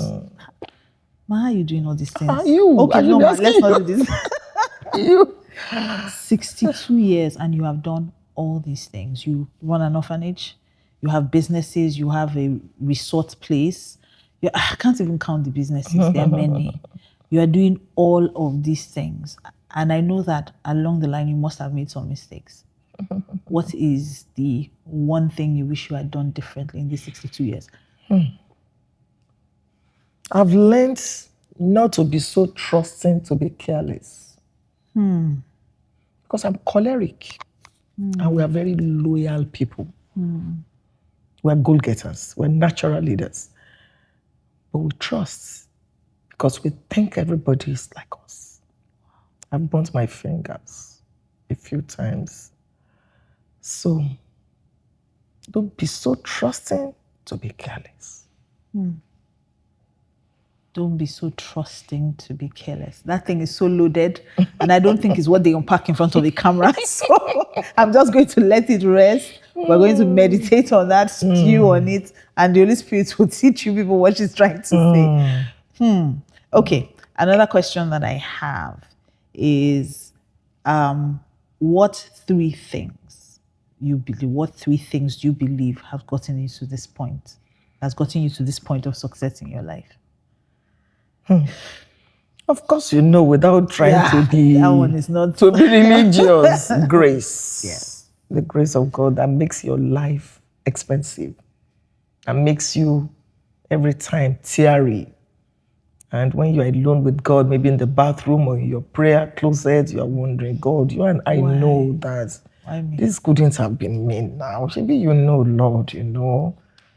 Ma, how are you doing all these things? You. Okay, no, let's not do this. You. 62 years and you have done all these things. You run an orphanage, you have businesses, you have a resort place. I can't even count the businesses, there are many. You are doing all of these things. And I know that along the line, you must have made some mistakes. what is the one thing you wish you had done differently in these 62 years? I've learned not to be so trusting, to be careless. Because I'm choleric. And we are very loyal people. We're goal-getters. We're natural leaders. But we trust because we think everybody is like us. I've burnt my fingers a few times. So don't be so trusting to be careless. Don't be so trusting to be careless. That thing is so loaded, and I don't think it's what they unpack in front of the camera. So I'm just going to let it rest. We're going to meditate on that, stew on it, and the Holy Spirit will teach you people what she's trying to say. Okay, another question that I have is, what three things do you believe have gotten you to this point, of success in your life? Of course, without trying to be that one is not to be religious, grace. Yes. The grace of God that makes your life expensive and makes you every time teary. And when you're alone with God, maybe in the bathroom or in your prayer closet, you are wondering, God, you and I know that this couldn't have been me now. Maybe Lord,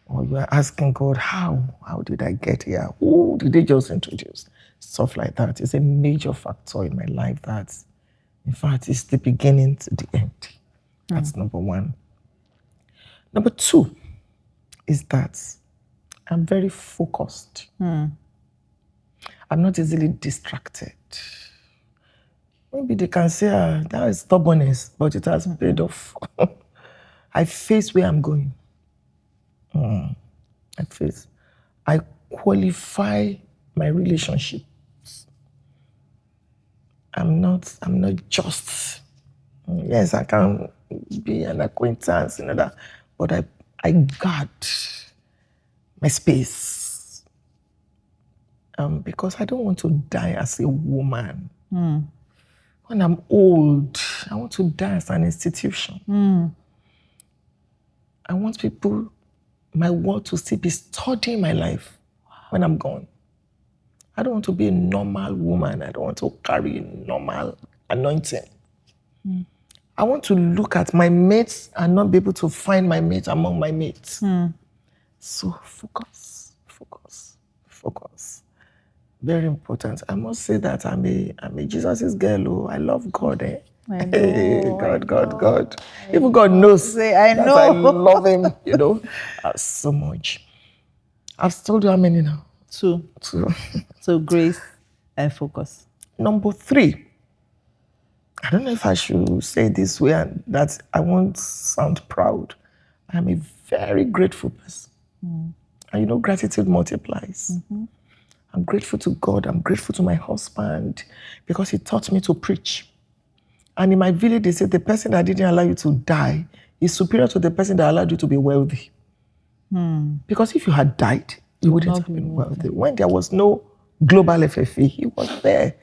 or you are asking God, how did I get here? Who did they just introduce? Stuff like that is a major factor in my life that, in fact, is the beginning to the end. That's number one. Number two is that I'm very focused. I'm not easily distracted. Maybe they can say, that is stubbornness, but it has paid off. I face where I'm going. I qualify my relationships. I'm not just, yes, I can be an acquaintance, that, but I guard my space. Because I don't want to die as a woman. When I'm old, I want to die as an institution. I want people, my world, to still be studying my life when I'm gone. I don't want to be a normal woman. I don't want to carry a normal anointing. I want to look at my mates and not be able to find my mate among my mates. So focus. Very important. I must say that I'm a Jesus' girl. Oh, I love God. I know, God. Even God knows I know. that I love him, so much. I've told you how many now? Two. So grace and focus. Number three, I don't know if I should say it this way, and that I won't sound proud. I'm a very grateful person. And gratitude multiplies. I'm grateful to God. I'm grateful to my husband because he taught me to preach. And in my village, they said the person that didn't allow you to die is superior to the person that allowed you to be wealthy. Because if you had died, you wouldn't have been wealthy. When there was no global FFA, he was there.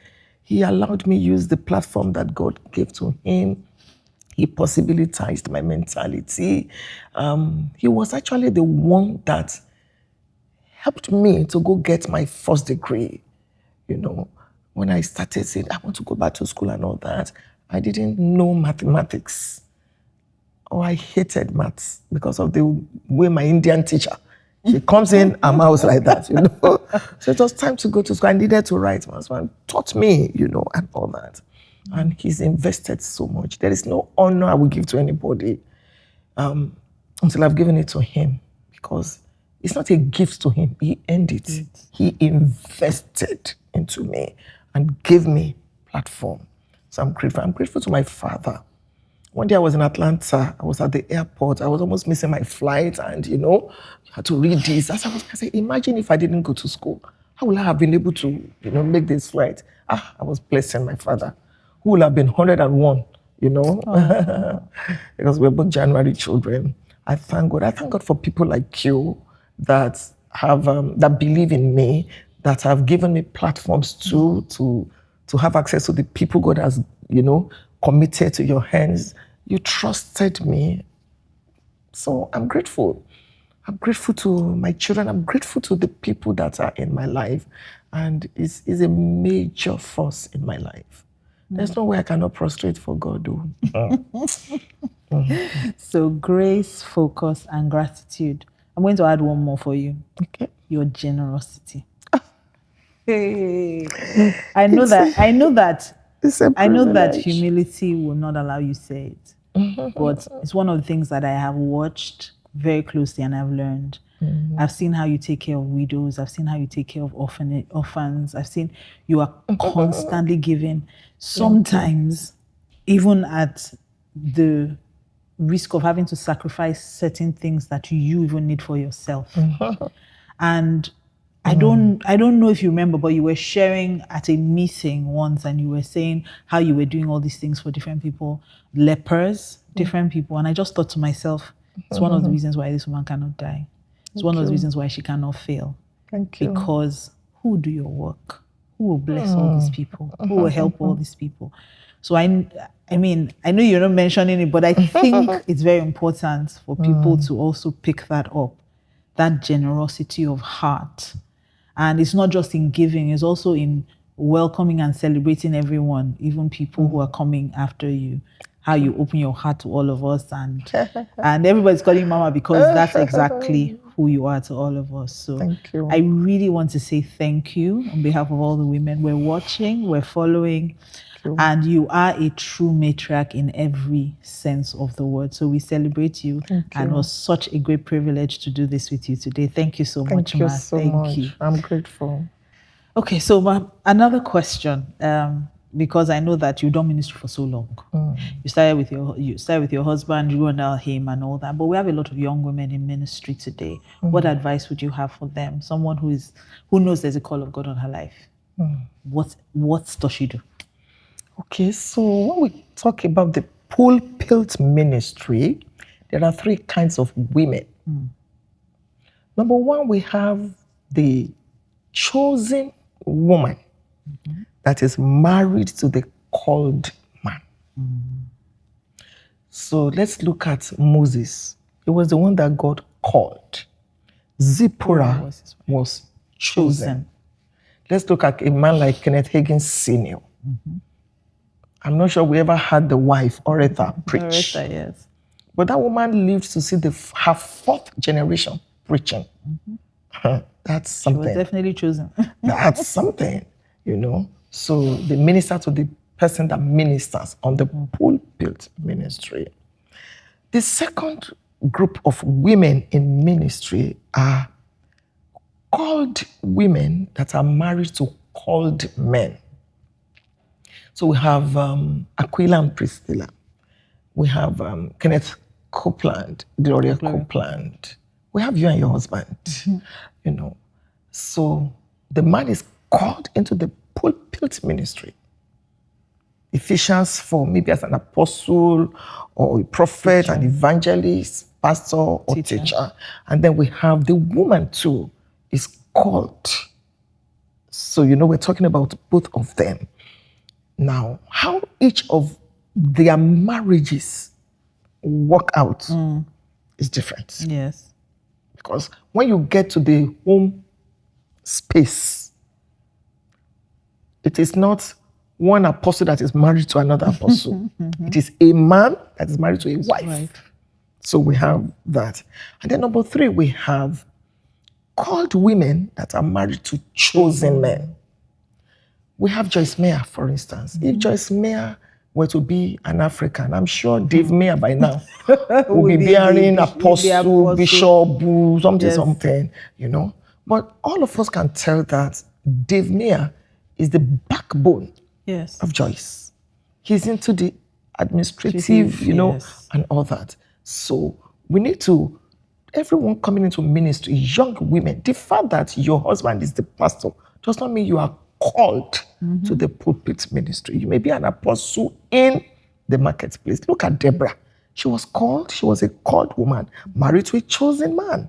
He allowed me use the platform that God gave to him. He possibilitized my mentality. He was actually the one that helped me to go get my first degree. When I started saying, I want to go back to school and all that, I didn't know mathematics. I hated maths because of the way my Indian teacher, she comes in, I'm out like that, So it was time to go to school. I needed to write. My husband taught me, and all that. And he's invested so much. There is no honor I will give to anybody until I've given it to him, because it's not a gift to him. He earned it. He invested into me and gave me platform. So I'm grateful. I'm grateful to my father. One day I was in Atlanta. I was at the airport. I was almost missing my flight, and you had to read this. I said, imagine if I didn't go to school. How would I have been able to, make this flight? I was blessing my father, who would have been 101, because we're both January children. I thank God. I thank God for people like you that have that believe in me, that have given me platforms to have access to the people God has, committed to your hands. You trusted me. So I'm grateful. I'm grateful to my children. I'm grateful to the people that are in my life. And it's a major force in my life. There's no way I cannot prostrate for God, though. So grace, focus, and gratitude. I'm going to add one more for you. Okay. Your generosity. Hey. I know that It's a privilege. humility will not allow you to say it. But it's one of the things that I have watched very closely and I've learned. I've seen how you take care of widows. I've seen how you take care of orphans. I've seen you are constantly giving. Sometimes, even at the risk of having to sacrifice certain things that you even need for yourself. And I don't know if you remember, but you were sharing at a meeting once and you were saying how you were doing all these things for different people, lepers, different people. And I just thought to myself, it's one of the reasons why this woman cannot die. It's one of the reasons why she cannot fail. Thank you. Because who will do your work? Who will bless all these people? Who will help all these people? So I mean, I know you're not mentioning it, but I think it's very important for people to also pick that up, that generosity of heart. And it's not just in giving, it's also in welcoming and celebrating everyone, even people who are coming after you. How you open your heart to all of us, and everybody's calling you Mama because that's exactly who you are to all of us. So thank you. I really want to say thank you on behalf of all the women we're watching, we're following, and you are a true matriarch in every sense of the word. So we celebrate you, and it was such a great privilege to do this with you today. Thank you so much, Ma. Thank you. I'm grateful. Okay, so Ma, another question. Because I know that you don't minister for so long. You started with your husband, you know him and all that. But we have a lot of young women in ministry today. What advice would you have for them? Someone who knows there's a call of God on her life. What does she do? Okay, so when we talk about the pulpit ministry, there are three kinds of women. Number one, we have the chosen woman that is married to the called man. So let's look at Moses. He was the one that God called. Zipporah was chosen. Let's look at a man like Kenneth Hagin Sr. I'm not sure we ever had the wife, Oretha, preach. Oretha, yes. But that woman lived to see her fourth generation preaching. That's something. She was definitely chosen. That's something, you know. So they minister to the person that ministers on the pulpit ministry. The second group of women in ministry are called women that are married to called men. So we have Aquila and Priscilla. We have Kenneth Copeland, Gloria Copeland. We have you and your husband, you know. So the man is called into the pulpit ministry. Ephesians 4, maybe as an apostle or a prophet, an evangelist, pastor or teacher. And then we have the woman too, is called. So, you know, we're talking about both of them. Now, how each of their marriages work out is different. Yes. Because when you get to the home space, it is not one apostle that is married to another apostle. It is a man that is married to a wife. Right. So we have that. And then number 3, we have called women that are married to chosen men. We have Joyce Meyer, for instance. If Joyce Meyer were to be an African, I'm sure Dave Meyer by now will be bearing apostle, bishop, something, you know. But all of us can tell that Dave Meyer is the backbone of Joyce. He's into the administrative, you know, and all that. So we need to, everyone coming into ministry, young women, the fact that your husband is the pastor does not mean you are called to the pulpit ministry. You may be an apostle in the marketplace. Look at Deborah. She was called, she was a called woman, married to a chosen man.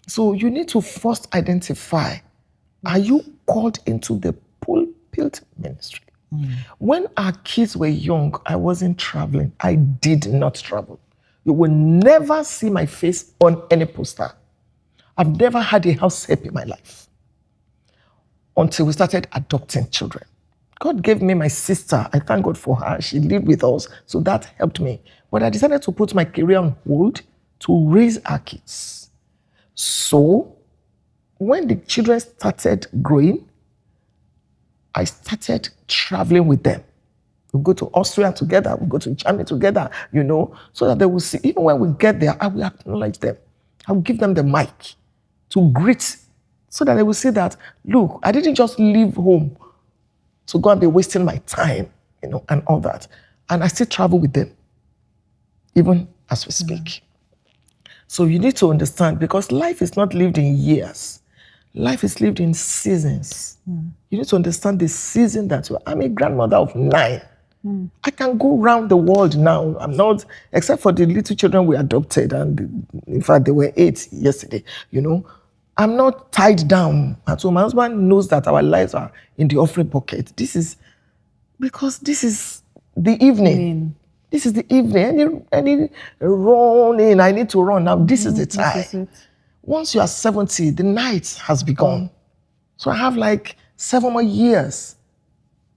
So you need to first identify, are you called into the pulpit ministry? When our kids were young, I wasn't traveling. I did not travel. You will never see my face on any poster. I've never had a house help in my life until we started adopting children. God gave me my sister. I thank God for her. She lived with us, so that helped me. But I decided to put my career on hold to raise our kids. So when the children started growing, I started traveling with them. We go to Austria together, we go to Germany together, so that they will see. Even when we get there, I will acknowledge them. I will give them the mic to greet, so that they will see that, look, I didn't just leave home to go and be wasting my time, and all that. And I still travel with them, even as we speak. So you need to understand, because life is not lived in years. Life is lived in seasons. You need to understand the season that you are. I'm a grandmother of 9. I can go around the world now. I'm not, except for the little children we adopted, and in fact, they were 8 yesterday, I'm not tied down at home. My husband knows that our lives are in the offering bucket. This is because this is the evening. This is the evening. Any running, I need to run now. This is the time. Once you are 70, the night has begun. So I have like 7 more years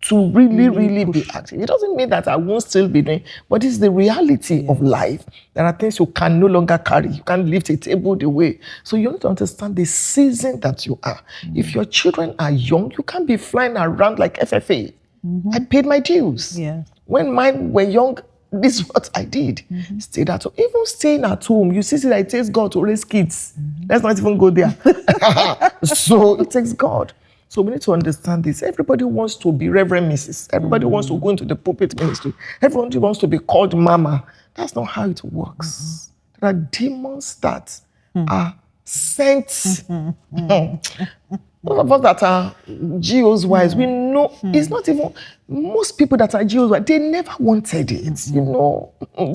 to really be active. It doesn't mean that I won't still be doing, but this is the reality of life. There are things you can no longer carry. You can't lift a table the way. So you need to understand the season that you are. If your children are young, you can't be flying around like FFA. I paid my dues. When mine were young, this is what I did. Stayed at home. Even staying at home, you see that it takes God to raise kids. Let's not even go there. So it takes God. So we need to understand this. Everybody wants to be Reverend Mrs. Everybody wants to go into the pulpit ministry. Everybody wants to be called Mama. That's not how it works. There are demons that are sent. Those of us that are GO's wives, we know it's not even, most people that are GO's wives, they never wanted it.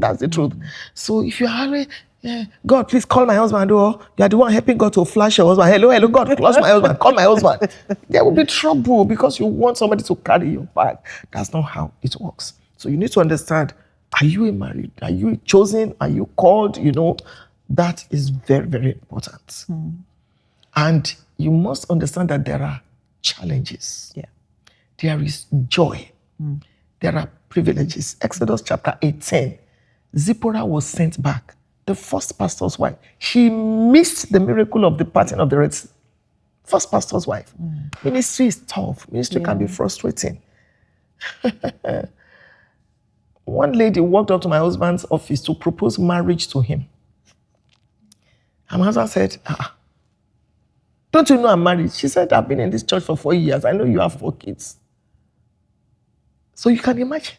That's the truth. So if you're having, God, please call my husband, or you are the one helping God to flash your husband. Hello, God, close my husband, call my husband. There will be trouble because you want somebody to carry your bag. That's not how it works. So you need to understand, are you married? Are you chosen? Are you called? That is very, very important. And you must understand that there are challenges. There is joy. There are privileges. Exodus chapter 18, Zipporah was sent back. The first pastor's wife. She missed the miracle of the parting of the Red Sea. First pastor's wife. Ministry is tough. Ministry can be frustrating. One lady walked up to my husband's office to propose marriage to him. And my husband said, don't you know I'm married? She said, I've been in this church for 4 years. I know you have 4 kids. So you can imagine.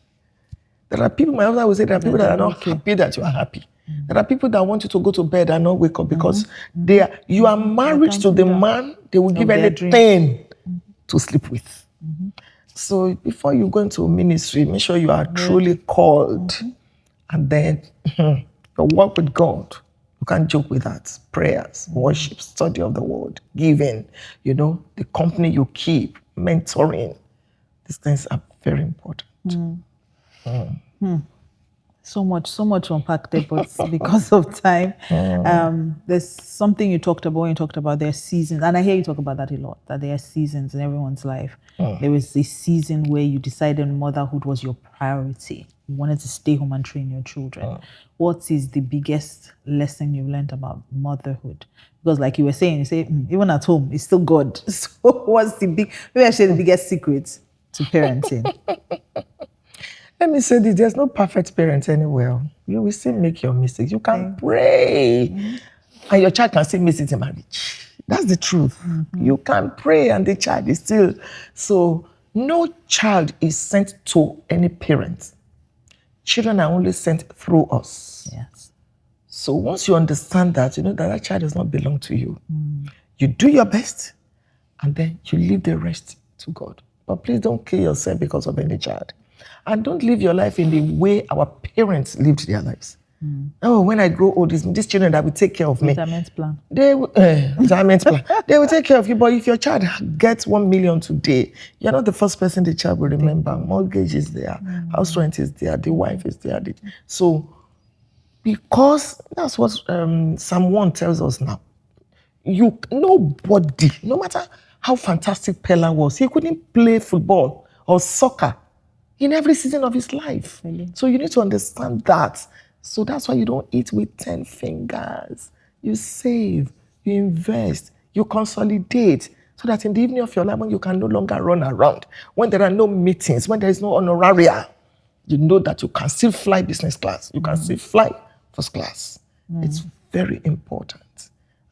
There are people, my husband will say, there are people that are not happy that you are happy. There are people that want you to go to bed and not wake up because you are married to the man, they will give anything to sleep with. So before you go into ministry, make sure you are truly called. And then your work with God, you can't joke with that. Prayers, worship, study of the word, giving, the company you keep, mentoring. These things are very important. So much to unpack there, but because of time, there's something you talked about when you talked about their seasons, and I hear you talk about that a lot, that there are seasons in everyone's life. There was a season where you decided motherhood was your priority. You wanted to stay home and train your children. What is the biggest lesson you've learned about motherhood? Because like you were saying, you say, even at home, it's still God. So what's maybe I say the biggest secret to parenting? Let me say this, there's no perfect parent anywhere. You will still make your mistakes. You can pray, and your child can still miss it in marriage. That's the truth. You can pray, and the child is still. So no child is sent to any parent. Children are only sent through us. Yes. So once you understand that, you know that child does not belong to you. You do your best, and then you leave the rest to God. But please don't kill yourself because of any child. And don't live your life in the way our parents lived their lives. Oh, when I grow old, it's these children that will take care of me. Retirement plan. Retirement plan. They will take care of you. But if your child gets 1 million today, you're not the first person the child will remember. Mortgage is there, house rent is there, the wife is there. So, because that's what Psalm 1 tells us now. Nobody, no matter how fantastic Pella was, he couldn't play football or soccer in every season of his life. Really? So you need to understand that. So that's why you don't eat with 10 fingers. You save, you invest, you consolidate, so that in the evening of your life, when you can no longer run around, when there are no meetings, when there is no honoraria, you know that you can still fly business class, you can still fly first class. It's very important.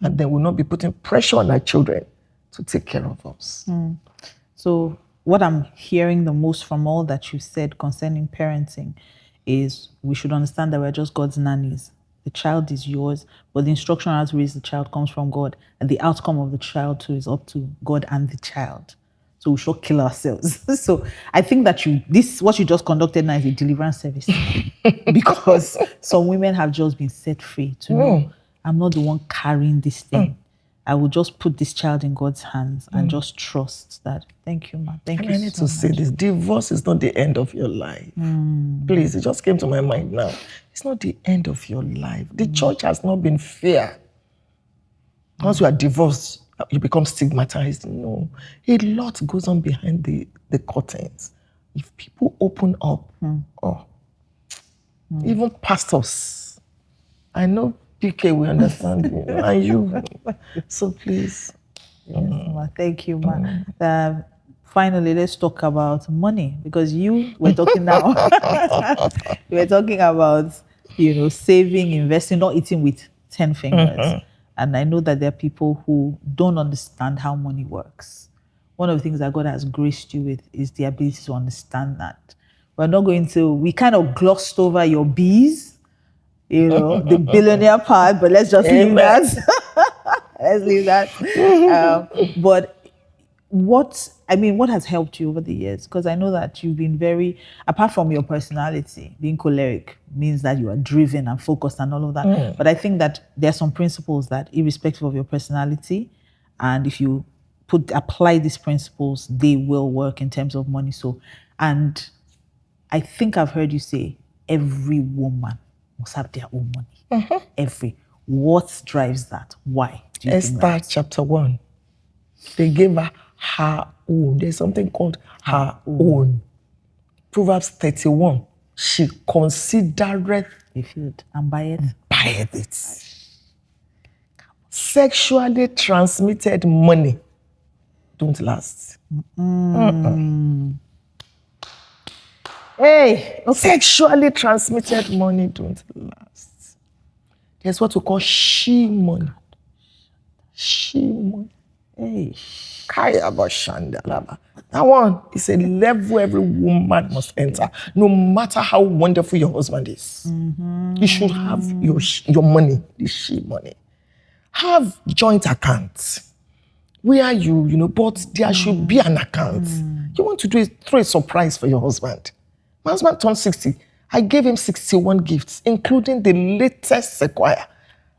And then we'll not be putting pressure on our children to take care of us. So what I'm hearing the most from all that you said concerning parenting is we should understand that we're just God's nannies. The child is yours, but the instruction on how to raise the child comes from God, and the outcome of the child too is up to God and the child. So we should kill ourselves. So I think that what you just conducted now is a deliverance service. Because some women have just been set free to know, I'm not the one carrying this thing. I will just put this child in God's hands and just trust that. Thank you, ma. Thank you so much. I need to say this. Divorce is not the end of your life. Please, it just came to my mind now. It's not the end of your life. The church has not been fair. Once you are divorced, you become stigmatized. No. A lot goes on behind the curtains. If people open up, even pastors, I know PK will understand you, and you. So please. Yes, ma. Thank you, ma. Finally, let's talk about money, because you were talking now. You were talking about, saving, investing, not eating with 10 fingers. And I know that there are people who don't understand how money works. One of the things that God has graced you with is the ability to understand that. We kind of glossed over your B's, the billionaire part, but let's just leave that. Let's leave that. But what has helped you over the years? Because I know that you've been apart from your personality, being choleric means that you are driven and focused and all of that. But I think that there are some principles that, irrespective of your personality, and if you apply these principles, they will work in terms of money. So, and I think I've heard you say every woman must have their own money. What drives that? Why do you think that? Esther chapter 1. They gave her own. There's something called her own. Proverbs 31. She considereth the field and buyeth it. Sexually transmitted money don't last. Hey, okay. Sexually transmitted money don't last. There's what we call she money. She money. Hey. That one is a level every woman must enter, no matter how wonderful your husband is. You should have your money, the she money. Have joint accounts where but there should be an account. You want to throw a surprise for your husband. My husband turned 60. I gave him 61 gifts, including the latest Sequoia.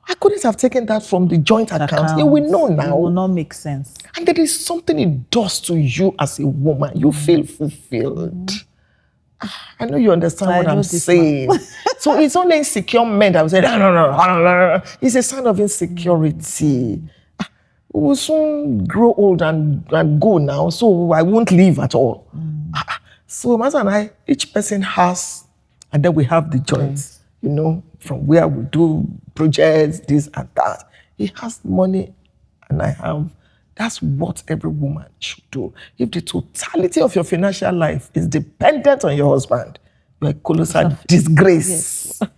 I couldn't have taken that from the joint account. It will know now. It will not make sense. And there is something it does to you as a woman. You feel fulfilled. I know you understand what I'm saying. So it's only insecure men that will say, no. It's a sign of insecurity. We will soon grow old and go now, so I won't leave at all. So Master and I, each person has, and then we have the joints, from where we do projects, this and that. He has money and I have. That's what every woman should do. If the totality of your financial life is dependent on your husband, you're a colossal disgrace. Yes.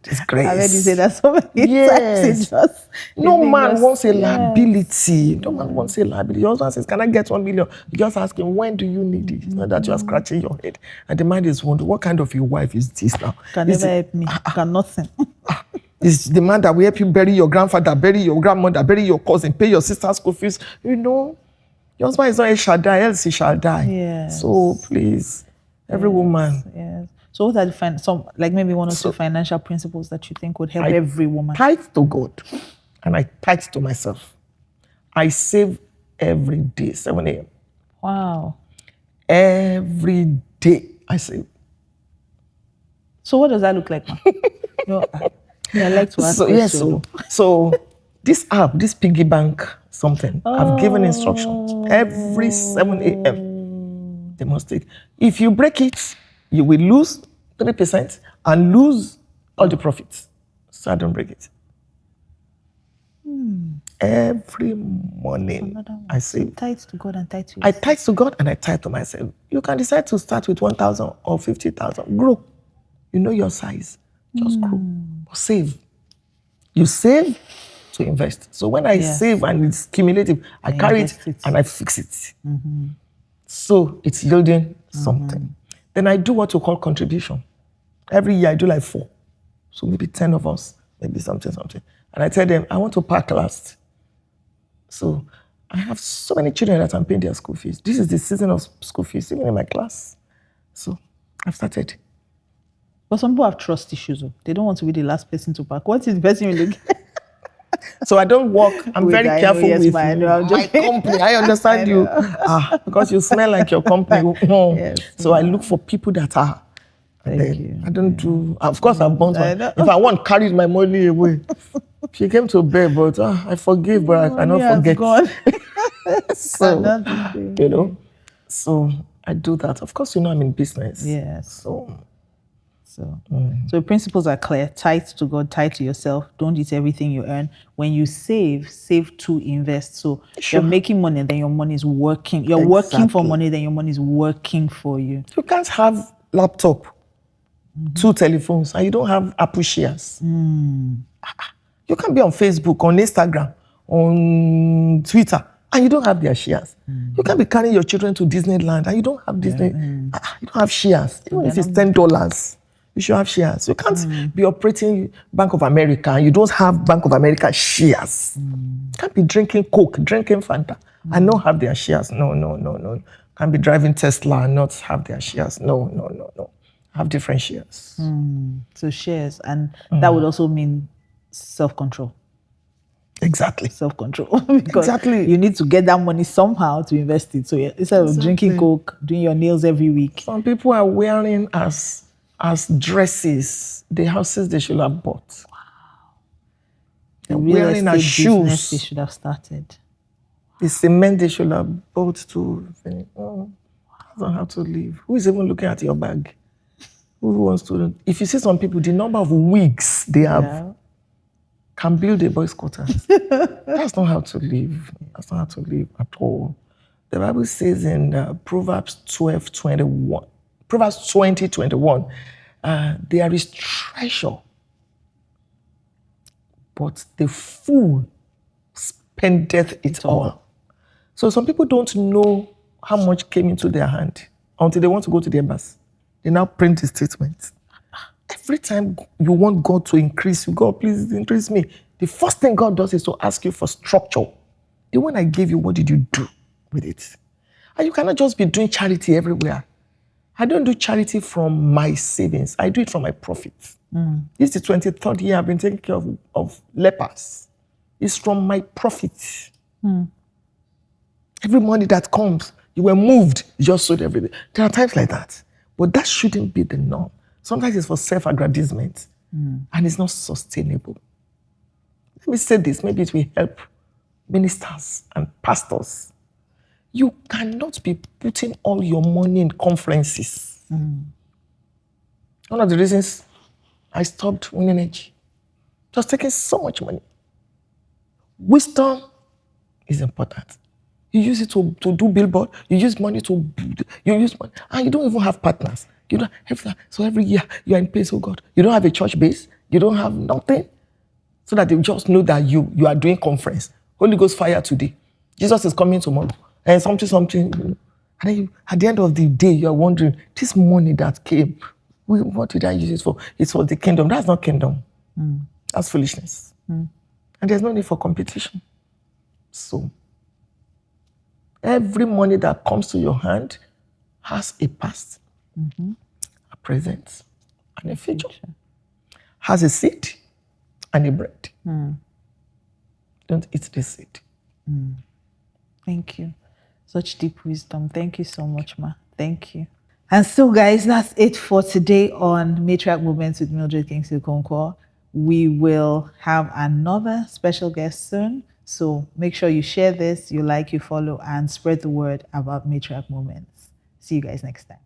Disgrace. I heard you say that so many times. No man wants a liability. No man wants a liability. Your husband says, can I get 1 million? You just ask him, when do you need it? It's not that you are scratching your head. And the man is wondering, what kind of a wife is this now? Can never help me. Can nothing. It's the man that will help you bury your grandfather, bury your grandmother, bury your cousin, pay your sister's school fees. Your husband is not a shall die, else he shall die. Yes. So please, every woman. Yes. So what are some, like maybe one or So- two financial principles that you think would help every woman? Tithe to God, and I tithe to myself. I save every day, 7 a.m. Wow. Every day I save. So what does that look like, ma? I like to ask So yes, questions. so this app, this piggy bank something, I've given instructions. Every 7 a.m. they must take. If you break it, you will lose 3% and lose all the profits. So I don't break it. Every morning I save. Tithe to God and tithe to I yourself. tithe to God and I tithe to myself. You can decide to start with 1,000 or 50,000. Grow. You know your size. Just grow. Or save. You save to invest. So when I save and it's cumulative, I carry it and I fix it. So it's yielding something. Then I do what we call contribution. Every year I do like 4. So maybe 10 of us, maybe something. And I tell them, I want to pack last. So I have so many children that I'm paying their school fees. This is the season of school fees, even in my class. So I've started. But some people have trust issues. They don't want to be the last person to pack. What is the person you look at? So I don't work. I'm very careful with my company. I understand you. Because you smell like your company. So I look for people that are. Thank you. I don't do. Of course, I've burnt one. If I want, carried my money away. She came to bed, but I forgive, but I cannot forget. So, so I do that. Of course, I'm in business. Yes. So the principles are clear. Tithe to God, tithe to yourself. Don't eat everything you earn. When you save to invest. So you're making money, then your money is working. You're working for money, then your money is working for you. You can't have laptop, 2 telephones, and you don't have Apple shares. You can't be on Facebook, on Instagram, on Twitter, and you don't have their shares. You can't be carrying your children to Disneyland, and you don't have Disney. You don't have shares. Even if it's $10, you should have shares. You can't be operating Bank of America, and you don't have Bank of America shares. You can't be drinking Coke, drinking Fanta, and not have their shares. No. Can't be driving Tesla and not have their shares. No. Have different shares. So shares, and that would also mean self-control. Exactly. Self-control. Because you need to get that money somehow to invest it. So instead of drinking Coke, doing your nails every week. Some people are wearing as dresses the houses they should have bought. Wow. They're wearing as shoes they should have started. The cement they should have bought to. I don't have to live. Who is even looking at your bag? Who wants to? If you see some people, the number of wigs they have can build a boys' quarters. That's not how to live. That's not how to live at all. The Bible says in Proverbs 12:21, Proverbs 20:21, there is treasure, but the fool spendeth it all. So some people don't know how much came into their hand until they want to go to the embassy. They now print the statement. Every time you want God to increase you, God, please increase me. The first thing God does is to ask you for structure. The one I gave you, what did you do with it? And you cannot just be doing charity everywhere. I don't do charity from my savings. I do it from my profits. This is the 23rd year I've been taking care of lepers. It's from my profits. Every money that comes, you were moved, you just sold everything. There are times like that. But that shouldn't be the norm. Sometimes it's for self-aggrandizement, and it's not sustainable. Let me say this, maybe it will help ministers and pastors. You cannot be putting all your money in conferences. One of the reasons I stopped winning age, just taking so much money. Wisdom is important. You use it to do billboard. You use money and you don't even have partners. You don't have that. So every year you are in pace, oh God. You don't have a church base. You don't have nothing. So that they just know that you are doing conference. Holy Ghost fire today. Jesus is coming tomorrow. And something. And then at the end of the day, you are wondering, this money that came, what did I use it for? It's for the kingdom. That's not kingdom. That's foolishness. And there's no need for competition. So every money that comes to your hand has a past, a present, and a future. Has a seed and a bread. Don't eat the seed. Thank you. Such deep wisdom. Thank you so much, Ma. Thank you. And so, guys, that's it for today on Matriarch Moments with Mildred Kingsley-Okonkwo. We will have another special guest soon. So make sure you share this, you like, you follow, and spread the word about Matriarch Moments. See you guys next time.